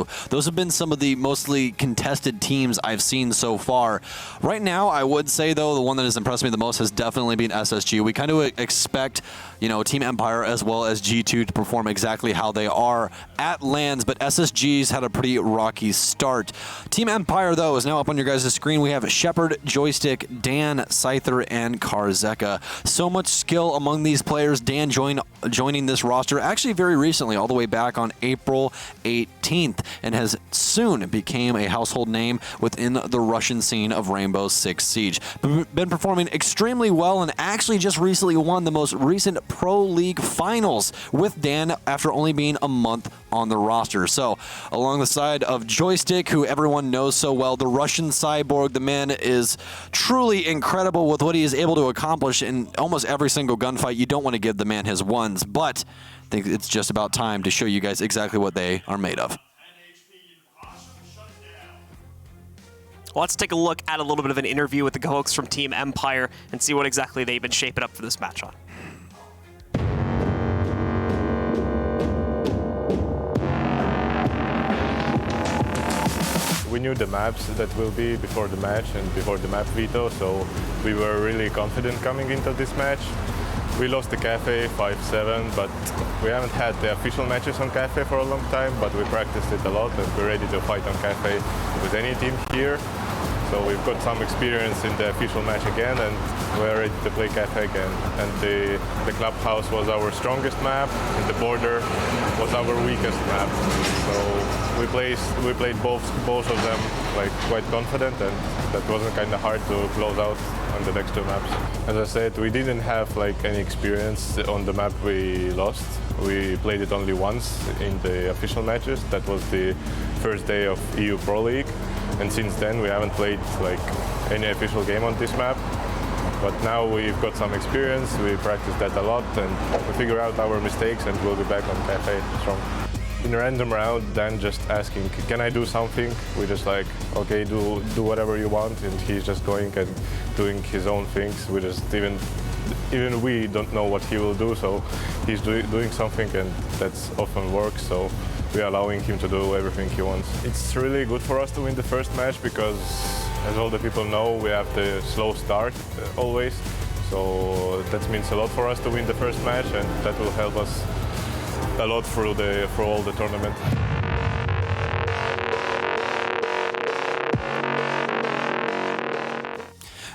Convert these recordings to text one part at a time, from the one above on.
SSG. Those have been some of the mostly contested teams I've seen so far. Right now, I would say, though, the one that has impressed me the most has definitely been SSG. We kind of expect, you know, Team Empire as well as G2 to perform exactly how they are at LANs, but SSG's had a pretty rocky start. Team Empire, though, is now up on your guys' screen. We have Shepard, Joystick, Dan, Scyther, and Karzeka. So much skill among these players. Dan joining this roster actually very recently, all the way back on April 18th, and has soon became a household name within the Russian scene of Rainbow Six Siege. Been performing extremely well and actually just recently won the most recent Pro League Finals with Dan after only being a month on the roster. So along the side of Joystick, who everyone knows so well, the Russian cyborg, the man is truly incredible with what he is able to accomplish in almost every single gunfight. You don't want to give the man his ones, but I think it's just about time to show you guys exactly what they are made of. Well, let's take a look at a little bit of an interview with the folks from Team Empire and see what exactly they've been shaping up for this match on. We knew the maps that will be before the match and before the map veto, so we were really confident coming into this match. We lost the Cafe 5-7, but we haven't had the official matches on Cafe for a long time, but we practiced it a lot and we're ready to fight on Cafe with any team here. So we've got some experience in the official match again and we're ready to play Cafe again. And the Clubhouse was our strongest map and the border was our weakest map. So we played both of them like quite confident, and that wasn't kind of hard to close out on the next two maps. As I said, we didn't have like any experience on the map we lost. We played it only once in the official matches. That was the first day of EU Pro League. And since then we haven't played like any official game on this map. But now we've got some experience, we practice that a lot and we figure out our mistakes and we'll be back on Cafe strong. In a random round, Dan just asking, can I do something? We just like, okay, do whatever you want, and he's just going and doing his own things. We just even we don't know what he will do, so he's doing something, and that's often works. So we're allowing him to do everything he wants. It's really good for us to win the first match because, as all the people know, we have the slow start always. So that means a lot for us to win the first match, and that will help us a lot through all the tournament.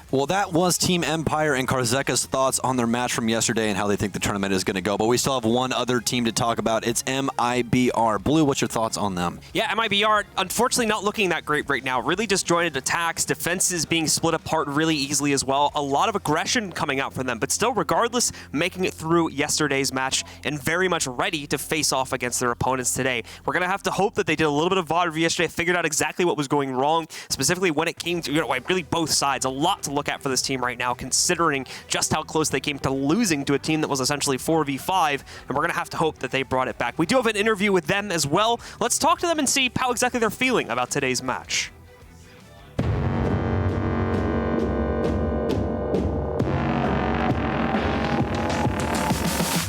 Well, that was Team Empire and Karzeka's thoughts on their match from yesterday and how they think the tournament is going to go. But we still have one other team to talk about. It's MIBR. Blue, what's your thoughts on them? Yeah, MIBR, unfortunately not looking that great right now. Really disjointed attacks, defenses being split apart really easily as well. A lot of aggression coming out from them, but still, regardless, making it through yesterday's match and very much ready to face off against their opponents today. We're going to have to hope that they did a little bit of VOD review yesterday, figured out exactly what was going wrong, specifically when it came to, really both sides. A lot to look at for this team right now, considering just how close they came to losing to a team that was essentially 4v5, and we're going to have to hope that they brought it back. We do have an interview with them as well. Let's talk to them and see how exactly they're feeling about today's match.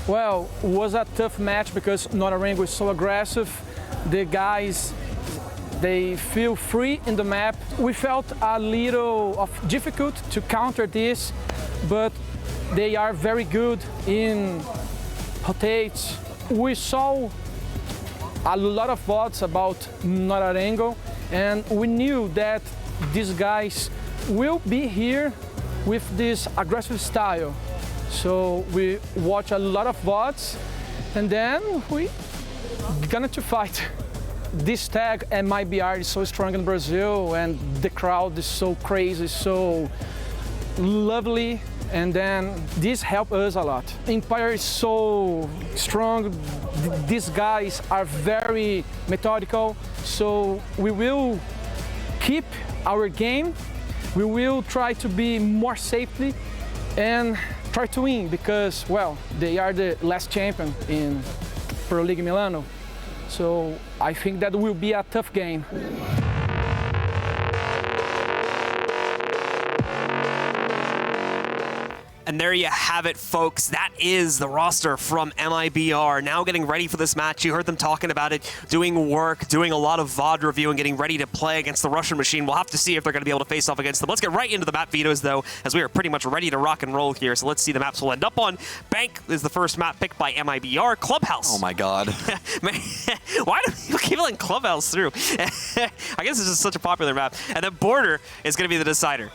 Well, it was a tough match because Norarengo is so aggressive. The guys, they feel free in the map. We felt a little of difficult to counter this, but they are very good in rotates. We saw a lot of votes about Norarengo, and we knew that these guys will be here with this aggressive style. So we watch a lot of votes, and then we gonna to fight. This tag and MIBR is so strong in Brazil, and the crowd is so crazy, so lovely, and then this helped us a lot. Empire is so strong, these guys are very methodical, so we will keep our game, we will try to be more safely and try to win because, well, they are the last champion in Pro League Milano. So I think that will be a tough game. And there you have it, folks. That is the roster from MIBR. Now getting ready for this match. You heard them talking about it, doing work, doing a lot of VOD review, and getting ready to play against the Russian machine. We'll have to see if they're going to be able to face off against them. Let's get right into the map vetoes, though, as we are pretty much ready to rock and roll here. So let's see the maps we'll end up on. Bank is the first map picked by MIBR. Clubhouse. Oh my God. Man, why do people keep letting Clubhouse through? I guess it's just such a popular map. And then Border is going to be the decider.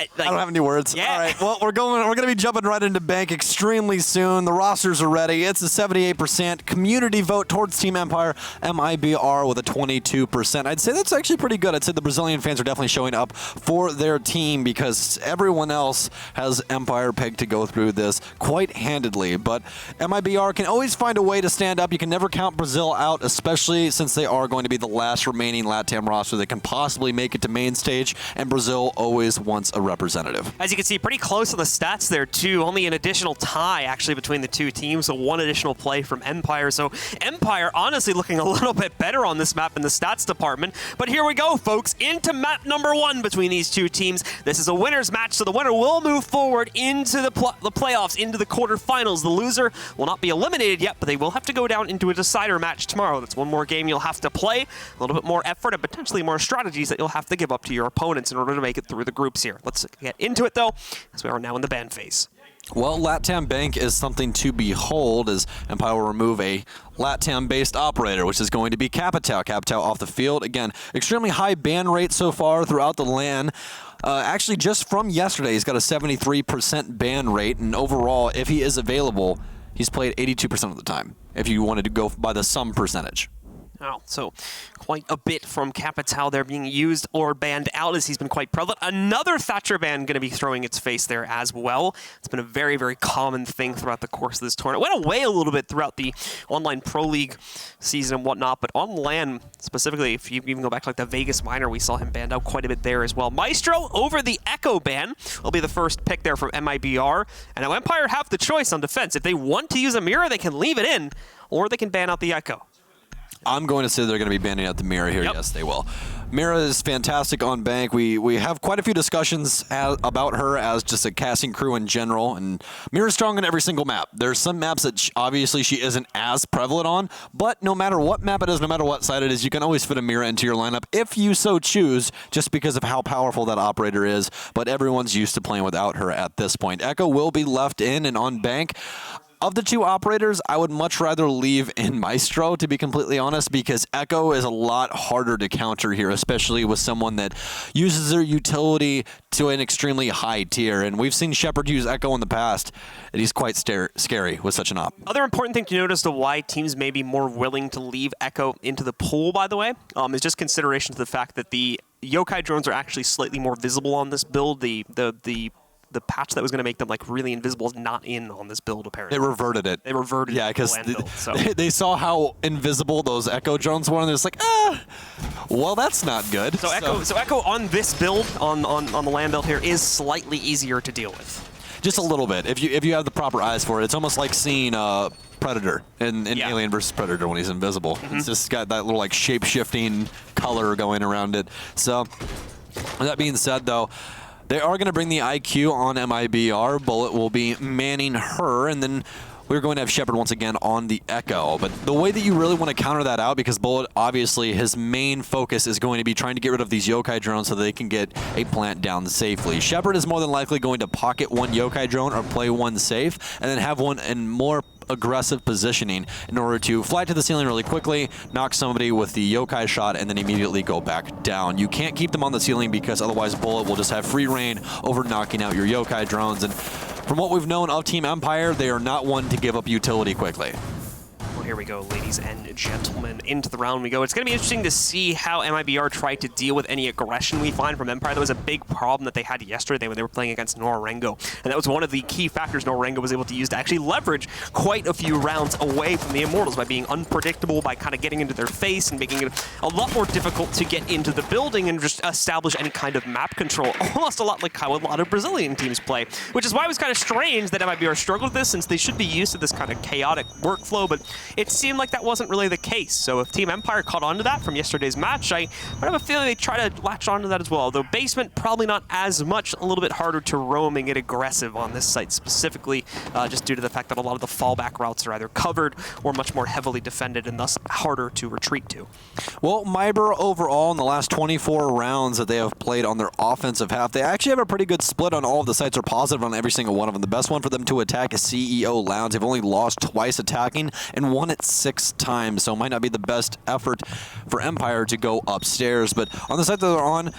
I don't have any words. Yeah. All right. Well, we're going to be jumping right into Bank extremely soon. The rosters are ready. It's a 78% community vote towards Team Empire, MIBR with a 22%. I'd say that's actually pretty good. I'd say the Brazilian fans are definitely showing up for their team because everyone else has Empire pegged to go through this quite handedly. But MIBR can always find a way to stand up. You can never count Brazil out, especially since they are going to be the last remaining LATAM roster that can possibly make it to main stage, and Brazil always wants a representative. As you can see, pretty close on the stats there, too. Only an additional tie, actually, between the two teams, so one additional play from Empire. So Empire, honestly, looking a little bit better on this map in the stats department. But here we go, folks, into map number 1 between these two teams. This is a winner's match, so the winner will move forward into the playoffs, into the quarterfinals. The loser will not be eliminated yet, but they will have to go down into a decider match tomorrow. That's one more game you'll have to play, a little bit more effort, and potentially more strategies that you'll have to give up to your opponents in order to make it through the groups here. Let's get into it, though, as we are now in the ban phase. Well, LATAM Bank is something to behold as Empire will remove a LATAM-based operator, which is going to be Capitao. Capitao off the field. Again, extremely high ban rate so far throughout the LAN. Actually, just from yesterday, he's got a 73% ban rate, and overall, if he is available, he's played 82% of the time, if you wanted to go by the sum percentage. Oh, so quite a bit from Capitao there being used or banned out as he's been quite prevalent. Another Thatcher ban going to be throwing its face there as well. It's been a very, very common thing throughout the course of this tournament. Went away a little bit throughout the online Pro League season and whatnot, but on LAN specifically, if you even go back to like the Vegas Minor, we saw him banned out quite a bit there as well. Maestro over the Echo ban will be the first pick there from MIBR. And now Empire have the choice on defense. If they want to use a mirror, they can leave it in, or they can ban out the Echo. I'm going to say they're going to be banning out the Mira here. Yep. Yes, they will. Mira is fantastic on Bank. We have quite a few discussions about her as just a casting crew in general, and Mira's strong on every single map. There's some maps that obviously she isn't as prevalent on, but no matter what map it is, no matter what side it is, you can always fit a Mira into your lineup if you so choose, just because of how powerful that operator is, but everyone's used to playing without her at this point. Echo will be left in and on Bank. Of the two operators, I would much rather leave in Maestro, to be completely honest, because Echo is a lot harder to counter here, especially with someone that uses their utility to an extremely high tier. And we've seen Shepard use Echo in the past, and he's quite scary with such an op. Other important thing to note as to why teams may be more willing to leave Echo into the pool, by the way, is just consideration to the fact that the yokai drones are actually slightly more visible on this build. The patch that was going to make them like really invisible is not in on this build, apparently. They reverted it. They reverted yeah, because they saw how invisible those Echo drones were, and they're just like, well, that's not good. So Echo on this build, on the land build here, is slightly easier to deal with. Just a little bit. If you have the proper eyes for it, it's almost like seeing Predator in Alien vs. Predator when he's invisible. It's just got that little like shape-shifting color going around it. So, with that being said, though, they are going to bring the IQ on MIBR. Bullet will be manning her, and then we're going to have Shepard once again on the Echo. But the way that you really want to counter that out, because Bullet, obviously, his main focus is going to be trying to get rid of these yokai drones so they can get a plant down safely. Shepard is more than likely going to pocket one yokai drone or play one safe, and then have one in more aggressive positioning in order to fly to the ceiling really quickly, knock somebody with the yokai shot, and then immediately go back down. You can't keep them on the ceiling because otherwise Bullet will just have free reign over knocking out your yokai drones. And from what we've known of Team Empire, they are not one to give up utility quickly. Well, here we go, ladies and gentlemen. Into the round we go. It's going to be interesting to see how MIBR tried to deal with any aggression we find from Empire. That was a big problem that they had yesterday when they were playing against Norengo. And that was one of the key factors Norengo was able to use to actually leverage quite a few rounds away from the Immortals by being unpredictable, by kind of getting into their face and making it a lot more difficult to get into the building and just establish any kind of map control. Almost a lot like how a lot of Brazilian teams play, which is why it was kind of strange that MIBR struggled with this, since they should be used to this kind of chaotic workflow. But it seemed like that wasn't really the case. So if Team Empire caught on to that from yesterday's match, I have a feeling they try to latch onto that as well. Although basement, probably not as much, a little bit harder to roam and get aggressive on this site specifically, just due to the fact that a lot of the fallback routes are either covered or much more heavily defended and thus harder to retreat to. Well, MIBR overall in the last 24 rounds that they have played on their offensive half, they actually have a pretty good split on all of the sites, are positive on every single one of them. The best one for them to attack is CEO Lounge. They've only lost twice attacking and won it 6 times, so it might not be the best effort for Empire to go upstairs. But on the site that they're on,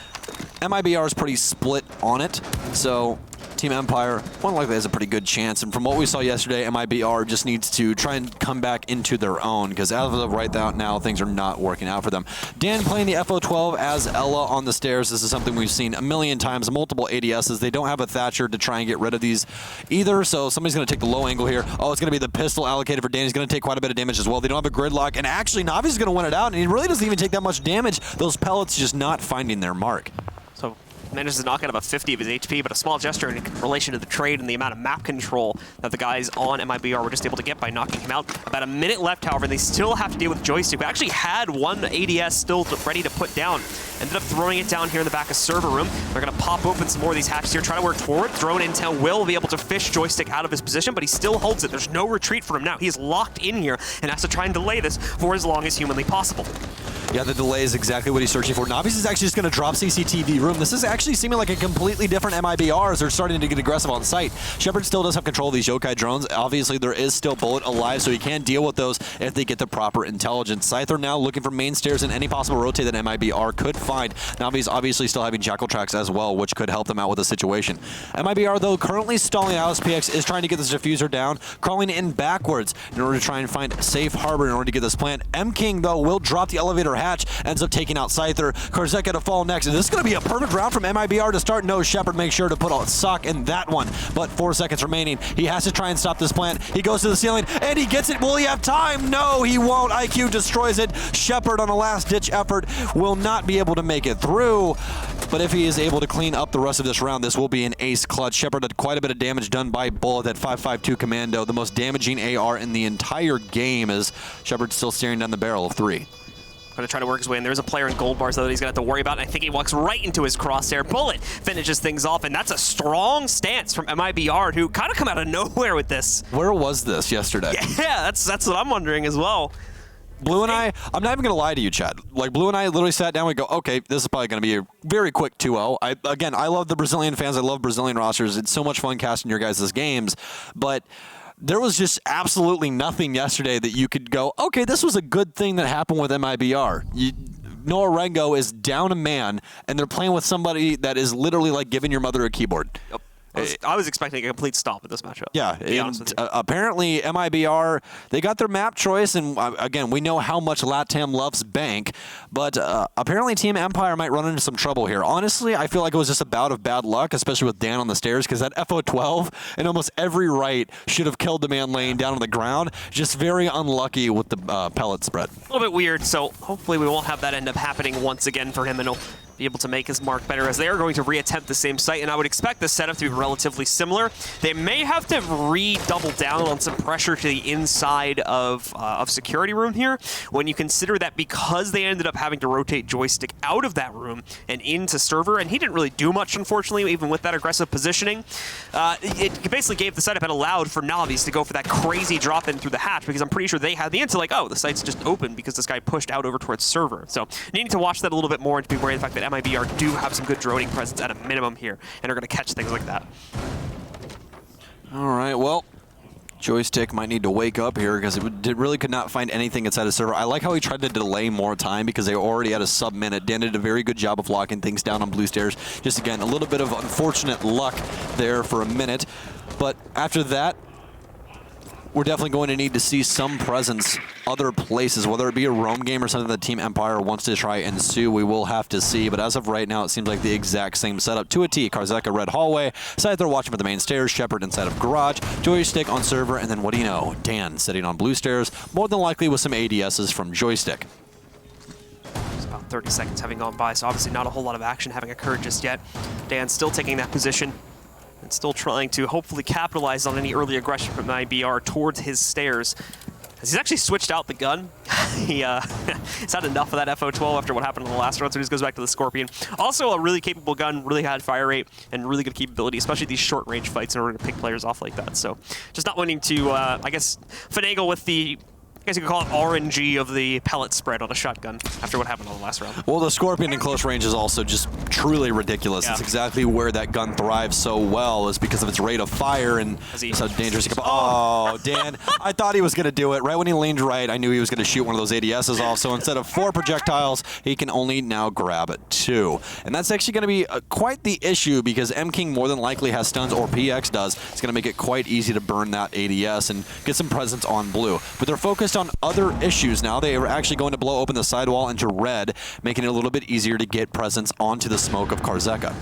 MIBR is pretty split on it, so Team Empire, more likely, has a pretty good chance. And from what we saw yesterday, MIBR just needs to try and come back into their own, because as of right now, things are not working out for them. Dan playing the FO12 as Ella on the stairs. This is something we've seen a million times, multiple ADSs. They don't have a Thatcher to try and get rid of these either, so somebody's going to take the low angle here. Oh, it's going to be the pistol allocated for Dan. He's going to take quite a bit of damage as well. They don't have a gridlock, and actually, Navi's going to win it out, and he really doesn't even take that much damage. Those pellets just not finding their mark. So manages to knock out about 50 of his HP, but a small gesture in relation to the trade and the amount of map control that the guys on MIBR were just able to get by knocking him out. About a minute left, however, and they still have to deal with Joystick. We actually had one ADS still ready to put down. Ended up throwing it down here in the back of server room. They're going to pop open some more of these hatches here, try to work forward. Drone intel will be able to fish Joystick out of his position, but he still holds it. There's no retreat for him now. He is locked in here and has to try and delay this for as long as humanly possible. Yeah, the delay is exactly what he's searching for. Navi's is actually just going to drop CCTV room. This is actually seeming like a completely different MIBR as they're starting to get aggressive on site. Shepard still does have control of these Yokai drones. Obviously, there is still Bullet alive, so he can deal with those if they get the proper intelligence. Scyther now looking for main stairs and any possible rotate that MIBR could find. Navi's obviously still having Jackal tracks as well, which could help them out with the situation. MIBR, though, currently stalling out as PX is trying to get this diffuser down, crawling in backwards in order to try and find safe harbor in order to get this plant. M-King, though, will drop the elevator hatch, ends up taking out Scyther. Karzeka to fall next. And this is going to be a perfect round from MIBR to start. No, Shepard makes sure to put a sock in that one. But 4 seconds remaining. He has to try and stop this plant. He goes to the ceiling, and he gets it. Will he have time? No, he won't. IQ destroys it. Shepard, on a last-ditch effort, will not be able to make it through. But if he is able to clean up the rest of this round, this will be an ace clutch. Shepard had quite a bit of damage done by Bullet at 5.52 Commando, the most damaging AR in the entire game, as Shepard's still staring down the barrel of 3. Going to try to work his way in. There's a player in gold bars, though, that he's going to have to worry about, and I think he walks right into his crosshair. Bullet finishes things off, and that's a strong stance from MIBR, who kind of come out of nowhere with this. Where was this yesterday? Yeah, that's what I'm wondering as well. Blue and I, I'm not even going to lie to you, Chad. Like, Blue and I literally sat down and we go, okay, this is probably going to be a very quick 2-0. Again, I love the Brazilian fans. I love Brazilian rosters. It's so much fun casting your guys' games. But there was just absolutely nothing yesterday that you could go, okay, this was a good thing that happened with MIBR. Noah Rengo is down a man, and they're playing with somebody that is literally like giving your mother a keyboard. Yep. I was expecting a complete stop at this matchup. Yeah, and apparently MIBR, they got their map choice, and again, we know how much LATAM loves Bank, but apparently Team Empire might run into some trouble here. Honestly, I feel like it was just a bout of bad luck, especially with Dan on the stairs, because that FO12 in almost every right should have killed the man laying down on the ground. Just very unlucky with the pellet spread. A little bit weird, so hopefully we won't have that end up happening once again for him, and he'll be able to make his mark better, as they are going to reattempt the same site, and I would expect the setup to be relatively similar. They may have to redouble down on some pressure to the inside of security room here, when you consider that because they ended up having to rotate Joystick out of that room and into server, and he didn't really do much, unfortunately, even with that aggressive positioning. It basically gave the setup and allowed for Navis to go for that crazy drop in through the hatch, because I'm pretty sure they had the intel like, oh, the site's just open because this guy pushed out over towards server. So needing to watch that a little bit more and to be wary of the fact that MIBR do have some good droning presence at a minimum here, and are going to catch things like that. All right, well, Joystick might need to wake up here, because it really could not find anything inside the server. I like how he tried to delay more time because they already had a sub-minute. Dan did a very good job of locking things down on blue stairs. Just, again, a little bit of unfortunate luck there for a minute. But after that, we're definitely going to need to see some presence other places, whether it be a roam game or something that Team Empire wants to try and sue. We will have to see, but as of right now, it seems like the exact same setup to a T. Karzeka red hallway, Scyther watching for the main stairs, Shepard inside of garage, Joystick on server, and then what do you know? Dan sitting on blue stairs, more than likely with some ADSs from Joystick. It's about 30 seconds having gone by, so obviously not a whole lot of action having occurred just yet. Dan still taking that position and still trying to hopefully capitalize on any early aggression from MIBR towards his stairs. He's actually switched out the gun. He's had enough of that FO12 after what happened in the last round, so he just goes back to the Scorpion. Also a really capable gun, really high fire rate, and really good capability, especially these short-range fights in order to pick players off like that. So just not wanting to, I guess, finagle with the, I guess you could call it RNG of the pellet spread on a shotgun after what happened on the last round. Well, the Scorpion in close range is also just truly ridiculous. Yeah. It's exactly where that gun thrives so well, is because of its rate of fire and just how dangerous it can be. Oh, Dan, I thought he was going to do it. Right when he leaned right, I knew he was going to shoot one of those ADSs off. So instead of 4 projectiles, he can only now grab 2. And that's actually going to be quite the issue, because M-King more than likely has stuns, or PX does. It's going to make it quite easy to burn that ADS and get some presence on blue. But they're focused on other issues now. They are actually going to blow open the sidewall into red, making it a little bit easier to get presence onto the smoke of Karzeka.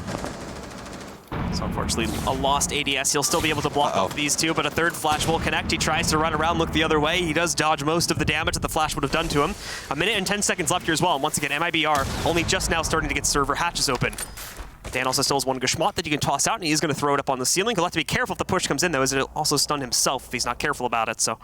So unfortunately, a lost ADS. He'll still be able to block off these two, but a third flash will connect. He tries to run around, look the other way. He does dodge most of the damage that the flash would have done to him. 1 minute and 10 seconds left here as well. And once again, MIBR only just now starting to get server hatches open. Dan also still has one Gashmot that you can toss out, and he's going to throw it up on the ceiling. He'll have to be careful if the push comes in, though, as it'll also stun himself if he's not careful about it. So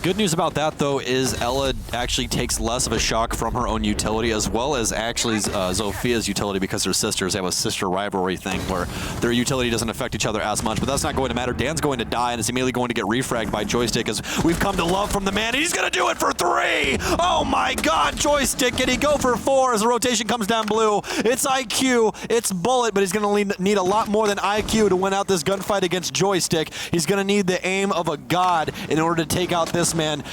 Good news about that, though, is Ella actually takes less of a shock from her own utility, as well as actually Zophia's utility, because they're sisters. They have a sister rivalry thing where their utility doesn't affect each other as much, but that's not going to matter. Dan's going to die, and is immediately going to get refragged by Joystick, as we've come to love from the man. He's going to do it for 3! Oh my god, Joystick, can he go for 4 as the rotation comes down blue? It's IQ, it's Bullet, but he's going to need a lot more than IQ to win out this gunfight against Joystick. He's going to need the aim of a god in order to take out this man.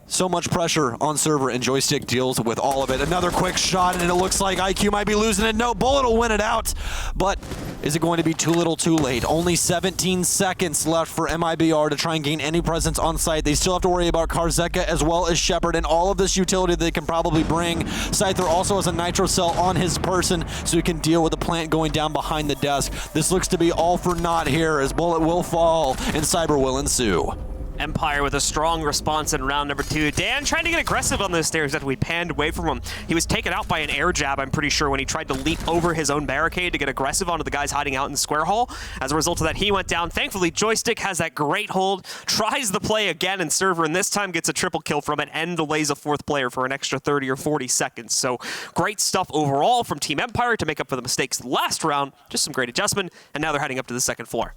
So much pressure on server, and Joystick deals with all of it. Another quick shot, and it looks like IQ might be losing it. No, Bullet will win it out. But is it going to be too little too late? Only 17 seconds left for MIBR to try and gain any presence on site. They still have to worry about Karzeka as well as Shepard and all of this utility they can probably bring. Scyther also has a nitro cell on his person, so he can deal with the plant going down behind the desk. This looks to be all for naught here, as Bullet will fall and Cyber will ensue. Empire with a strong response in round number 2. Dan trying to get aggressive on those stairs after we panned away from him. He was taken out by an air jab, I'm pretty sure, when he tried to leap over his own barricade to get aggressive onto the guys hiding out in Square Hall. As a result of that, he went down. Thankfully, Joystick has that great hold, tries the play again in server, and this time gets a triple kill from it and delays a 4th player for an extra 30 or 40 seconds. So great stuff overall from Team Empire to make up for the mistakes last round. Just some great adjustment, and now they're heading up to the 2nd floor.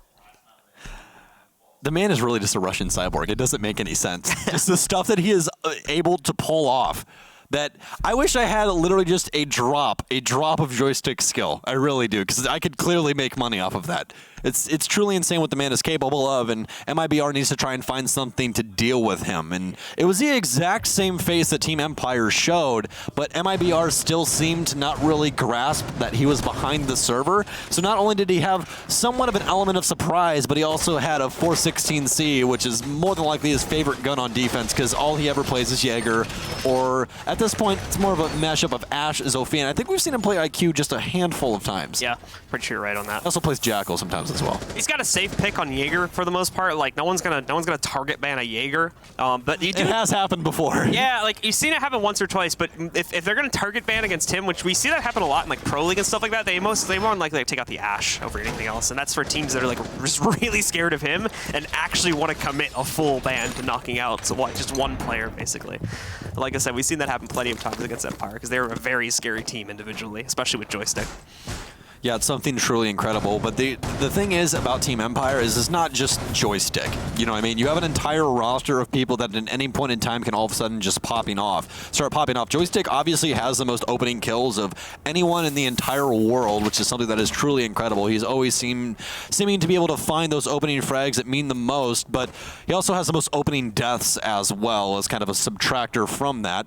The man is really just a Russian cyborg. It doesn't make any sense. Just the stuff that he is able to pull off. That I wish I had literally just a drop of Joystick skill. I really do, because I could clearly make money off of that. It's truly insane what the man is capable of, and MIBR needs to try and find something to deal with him. And it was the exact same face that Team Empire showed, but MIBR still seemed to not really grasp that he was behind the server. So not only did he have somewhat of an element of surprise, but he also had a 416C, which is more than likely his favorite gun on defense, because all he ever plays is Jaeger, or at this point, it's more of a mashup of Ash, Zofia, and I think we've seen him play IQ just a handful of times. Yeah, pretty sure you're right on that. He also plays Jackal sometimes as well. He's got a safe pick on Jaeger for the most part. Like no one's gonna target ban a Jaeger. But you do, it has happened before. Yeah, like you've seen it happen once or twice. But if they're gonna target ban against him, which we see that happen a lot in like Pro League and stuff like that, they more than likely take out the Ash over anything else, and that's for teams that are like just really scared of him and actually want to commit a full ban to knocking out just one player basically. Like I said, we've seen that happen plenty of times against Empire because they're a very scary team individually, especially with Joystick. Yeah, it's something truly incredible. But the thing is about Team Empire is it's not just Joystick. You know what I mean? You have an entire roster of people that at any point in time can all of a sudden just start popping off. Joystick obviously has the most opening kills of anyone in the entire world, which is something that is truly incredible. He's always seeming to be able to find those opening frags that mean the most, but he also has the most opening deaths as well, as kind of a subtractor from that.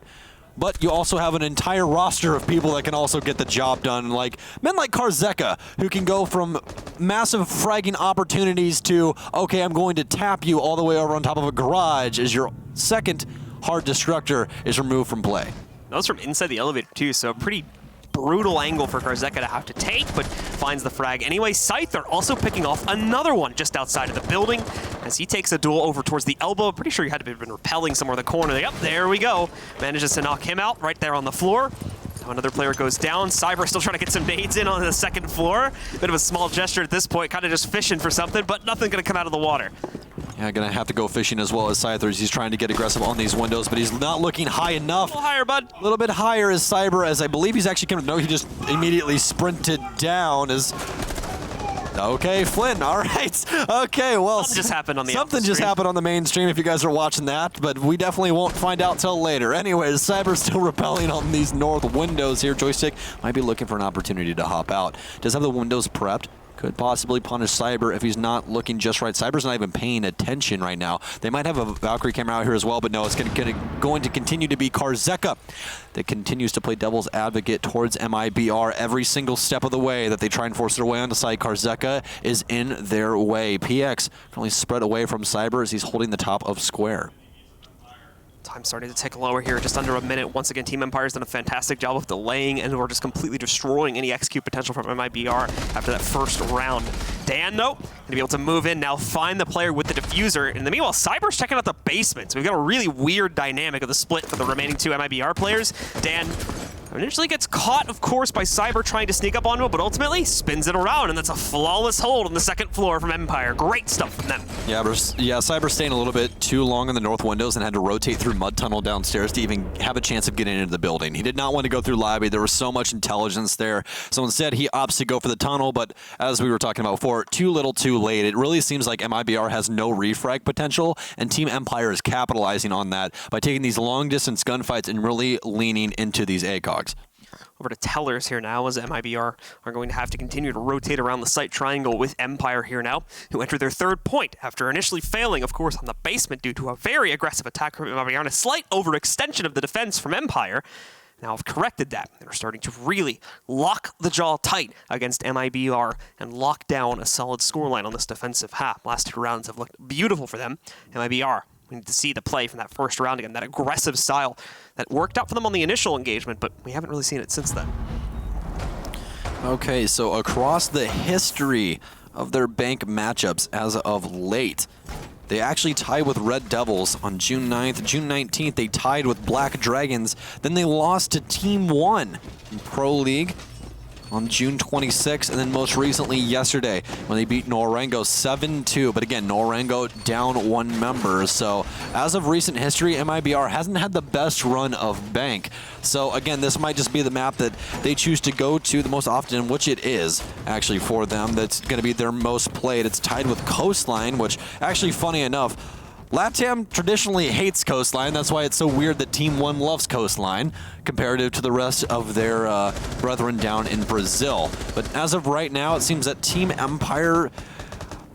But you also have an entire roster of people that can also get the job done, like men like Karzeka, who can go from massive fragging opportunities to, okay, I'm going to tap you all the way over on top of a garage as your second hard destructor is removed from play. That was from inside the elevator too, so pretty brutal angle for Karzeka to have to take, but finds the frag anyway. Scyther also picking off another one just outside of the building as he takes a duel over towards the elbow. Pretty sure he had to have been repelling somewhere in the corner. Yep, there we go. Manages to knock him out right there on the floor. Now another player goes down. Cyber still trying to get some nades in on the 2nd floor. Bit of a small gesture at this point, kind of just fishing for something, but nothing going to come out of the water. Yeah, gonna have to go fishing as well as Scythers. He's trying to get aggressive on these windows, but he's not looking high enough. A little higher, bud. A little bit higher is Cyber, as I believe he's actually coming. No, he just immediately sprinted down as... Okay, Flynn, all right. Okay, well, Something just happened on the something just happened on the main stream if you guys are watching that, but we definitely won't find out till later. Anyways, Cyber's still repelling on these north windows here. Joystick might be looking for an opportunity to hop out. Does have the windows prepped. Could possibly punish Cyber if he's not looking just right. Cyber's not even paying attention right now. They might have a Valkyrie camera out here as well, but no, it's going to continue to be Karzeka that continues to play devil's advocate towards MIBR every single step of the way that they try and force their way onto site. Karzeka is in their way. PX can only spread away from Cyber as he's holding the top of square. Time starting to tick lower here, just under a minute. Once again, Team Empire's done a fantastic job of delaying and we're just completely destroying any execute potential from MIBR after that first round. Dan, nope, gonna be able to move in now, find the player with the diffuser. In the meanwhile, Cyber's checking out the basement. So we've got a really weird dynamic of the split for the remaining 2 MIBR players. Dan initially gets caught, of course, by Cyber trying to sneak up on him, but ultimately spins it around, and that's a flawless hold on the second floor from Empire. Great stuff from them. Yeah, Cyber's staying a little bit too long in the north windows and had to rotate through mud tunnel downstairs to even have a chance of getting into the building. He did not want to go through lobby. There was so much intelligence there. So instead, he opts to go for the tunnel, but as we were talking about before, too little too late. It really seems like MIBR has no refrag potential, and Team Empire is capitalizing on that by taking these long-distance gunfights and really leaning into these ACOGs. Over to Tellers here now, as MIBR are going to have to continue to rotate around the site triangle with Empire here now, who enter their third point after initially failing, of course, on the basement due to a very aggressive attack from MIBR and a slight overextension of the defense from Empire. Now have corrected that. They're starting to really lock the jaw tight against MIBR and lock down a solid scoreline on this defensive half. Last 2 rounds have looked beautiful for them. MIBR, we need to see the play from that first round again, that aggressive style that worked out for them on the initial engagement, but we haven't really seen it since then. Okay, so across the history of their bank matchups as of late, they actually tied with Red Devils on June 9th. June 19th, they tied with Black Dragons. Then they lost to Team 1 in Pro League on June 26th, and then most recently yesterday when they beat Norengo 7-2. But again, Norengo down 1 member. So as of recent history, MIBR hasn't had the best run of bank. So again, this might just be the map that they choose to go to the most often, which it is actually for them. That's going to be their most played. It's tied with Coastline, which actually, funny enough, LATAM traditionally hates Coastline. That's why it's so weird that Team 1 loves Coastline comparative to the rest of their brethren down in Brazil. But as of right now, it seems that Team Empire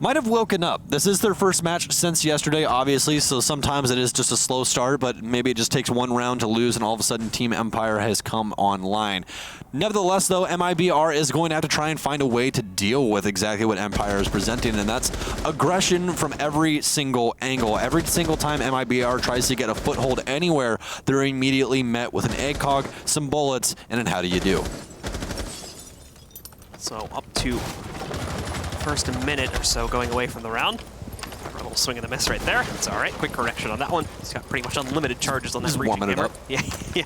might have woken up. This is their first match since yesterday, obviously, so sometimes it is just a slow start, but maybe it just takes 1 round to lose, and all of a sudden Team Empire has come online. Nevertheless, though, MIBR is going to have to try and find a way to deal with exactly what Empire is presenting, and that's aggression from every single angle. Every single time MIBR tries to get a foothold anywhere, they're immediately met with an ACOG, some bullets, and an how do you do. So up to first a minute or so going away from the round. A little swing and a miss right there. It's all right. Quick correction on that one. He's got pretty much unlimited charges on that breaching hammer. Yeah, yeah.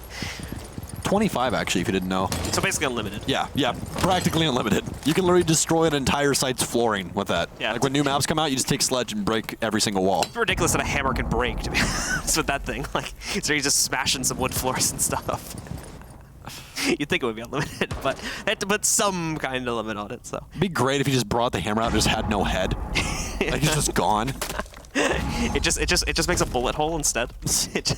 25, actually, if you didn't know. So basically unlimited. Yeah, practically unlimited. You can literally destroy an entire site's flooring with that. Yeah, like when new maps come out, you just take Sledge and break every single wall. It's ridiculous that a hammer can break, to be honest with that thing. Like, so he's just smashing some wood floors and stuff. You'd think it would be unlimited, but they had to put some kind of limit on it, so. It'd be great if you just brought the hammer out and just had no head. Like, it's just gone. It just makes a bullet hole instead. It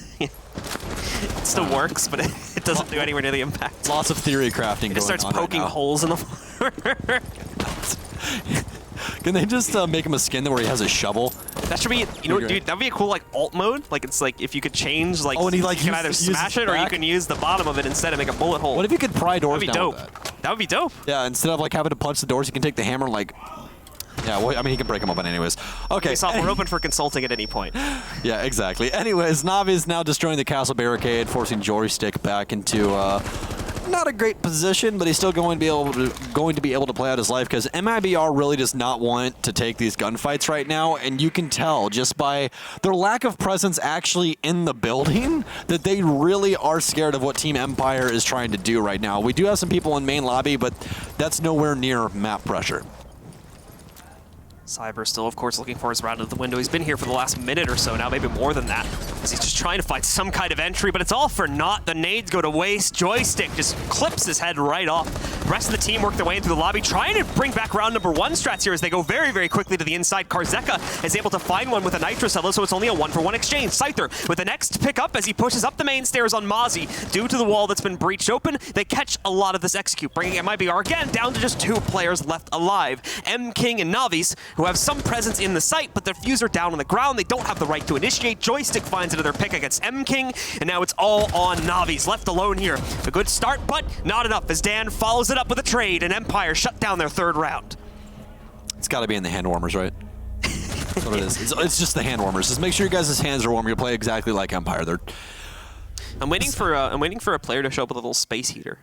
still works, but it doesn't do anywhere near the impact. Lots of theory crafting going on. It starts poking holes in the floor. Can they just make him a skin where he has a shovel? That should be, you know, dude, that'd be a cool, like, alt mode. Like, it's like, if you could change, like, and he, like, you can either smash it or you can use the bottom of it instead and make a bullet hole. What if you could pry doors That'd be down dope. with that? That would be dope. Yeah, instead of, like, having to punch the doors, you can take the hammer and, like... Yeah, well, I mean, he can break them open anyways. Okay. We're open for consulting at any point. Yeah, exactly. Anyways, Navi is now destroying the castle barricade, forcing Joystick back into not a great position, but he's still going to be able to play out his life because MIBR really does not want to take these gunfights right now, and you can tell just by their lack of presence actually in the building that they really are scared of what Team Empire is trying to do right now. We do have some people in main lobby, but that's nowhere near map pressure. Cyber still, of course, looking for his round of the window. He's been here for the last minute or so now, maybe more than that, as he's just trying to find some kind of entry, but it's all for naught. The nades go to waste. Joystick just clips his head right off. The rest of the team work their way into the lobby, trying to bring back round number 1 strats here as they go very, very quickly to the inside. Karzeka is able to find one with a Nitro Cello, so it's only a 1-for-1 exchange. Scyther with the next pick up as he pushes up the main stairs on Mozzie. Due to the wall that's been breached open, they catch a lot of this execute, bringing MIBR again down to just 2 players left alive. M King and Navis, who have some presence in the site, but their fuse are down on the ground. They don't have the right to initiate. Joystick finds another pick against M King, and now it's all on Navis, left alone here. A good start, but not enough, as Dan follows it up with a trade, and Empire shut down their 3rd round. It's got to be in the hand warmers, right? That's what it is. It's just the hand warmers. Just make sure you guys' hands are warm. You'll play exactly like Empire. I'm waiting for a player to show up with a little space heater.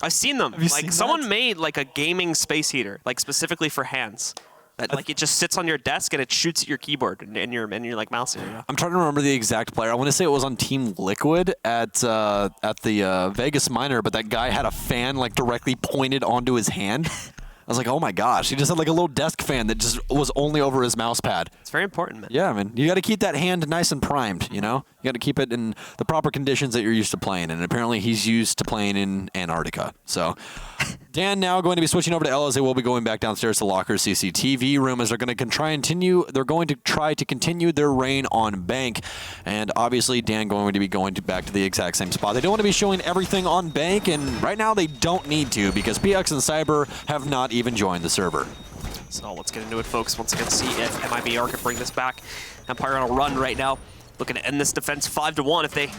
I've seen them. Like someone made like a gaming space heater, like specifically for hands. That like it just sits on your desk and it shoots at your keyboard and your like mouse area. I'm trying to remember the exact player. I want to say it was on Team Liquid at the Vegas Minor, but that guy had a fan like directly pointed onto his hand. I was like, oh my gosh, he just had like a little desk fan that just was only over his mouse pad. It's very important, man. Yeah, man. You got to keep that hand nice and primed, you know? You got to keep it in the proper conditions that you're used to playing, and apparently he's used to playing in Antarctica. So Dan now going to be switching over to LSA. We'll be going back downstairs to Locker's CCTV room as they're going to try to continue their reign on Bank. And obviously Dan going to be going back to the exact same spot. They don't want to be showing everything on Bank, and right now they don't need to because PX and Cyber have not even joined the server. So let's get into it, folks. Once again, see if MIBR can bring this back. Empire on a run right now, looking to end this defense 5-1 if they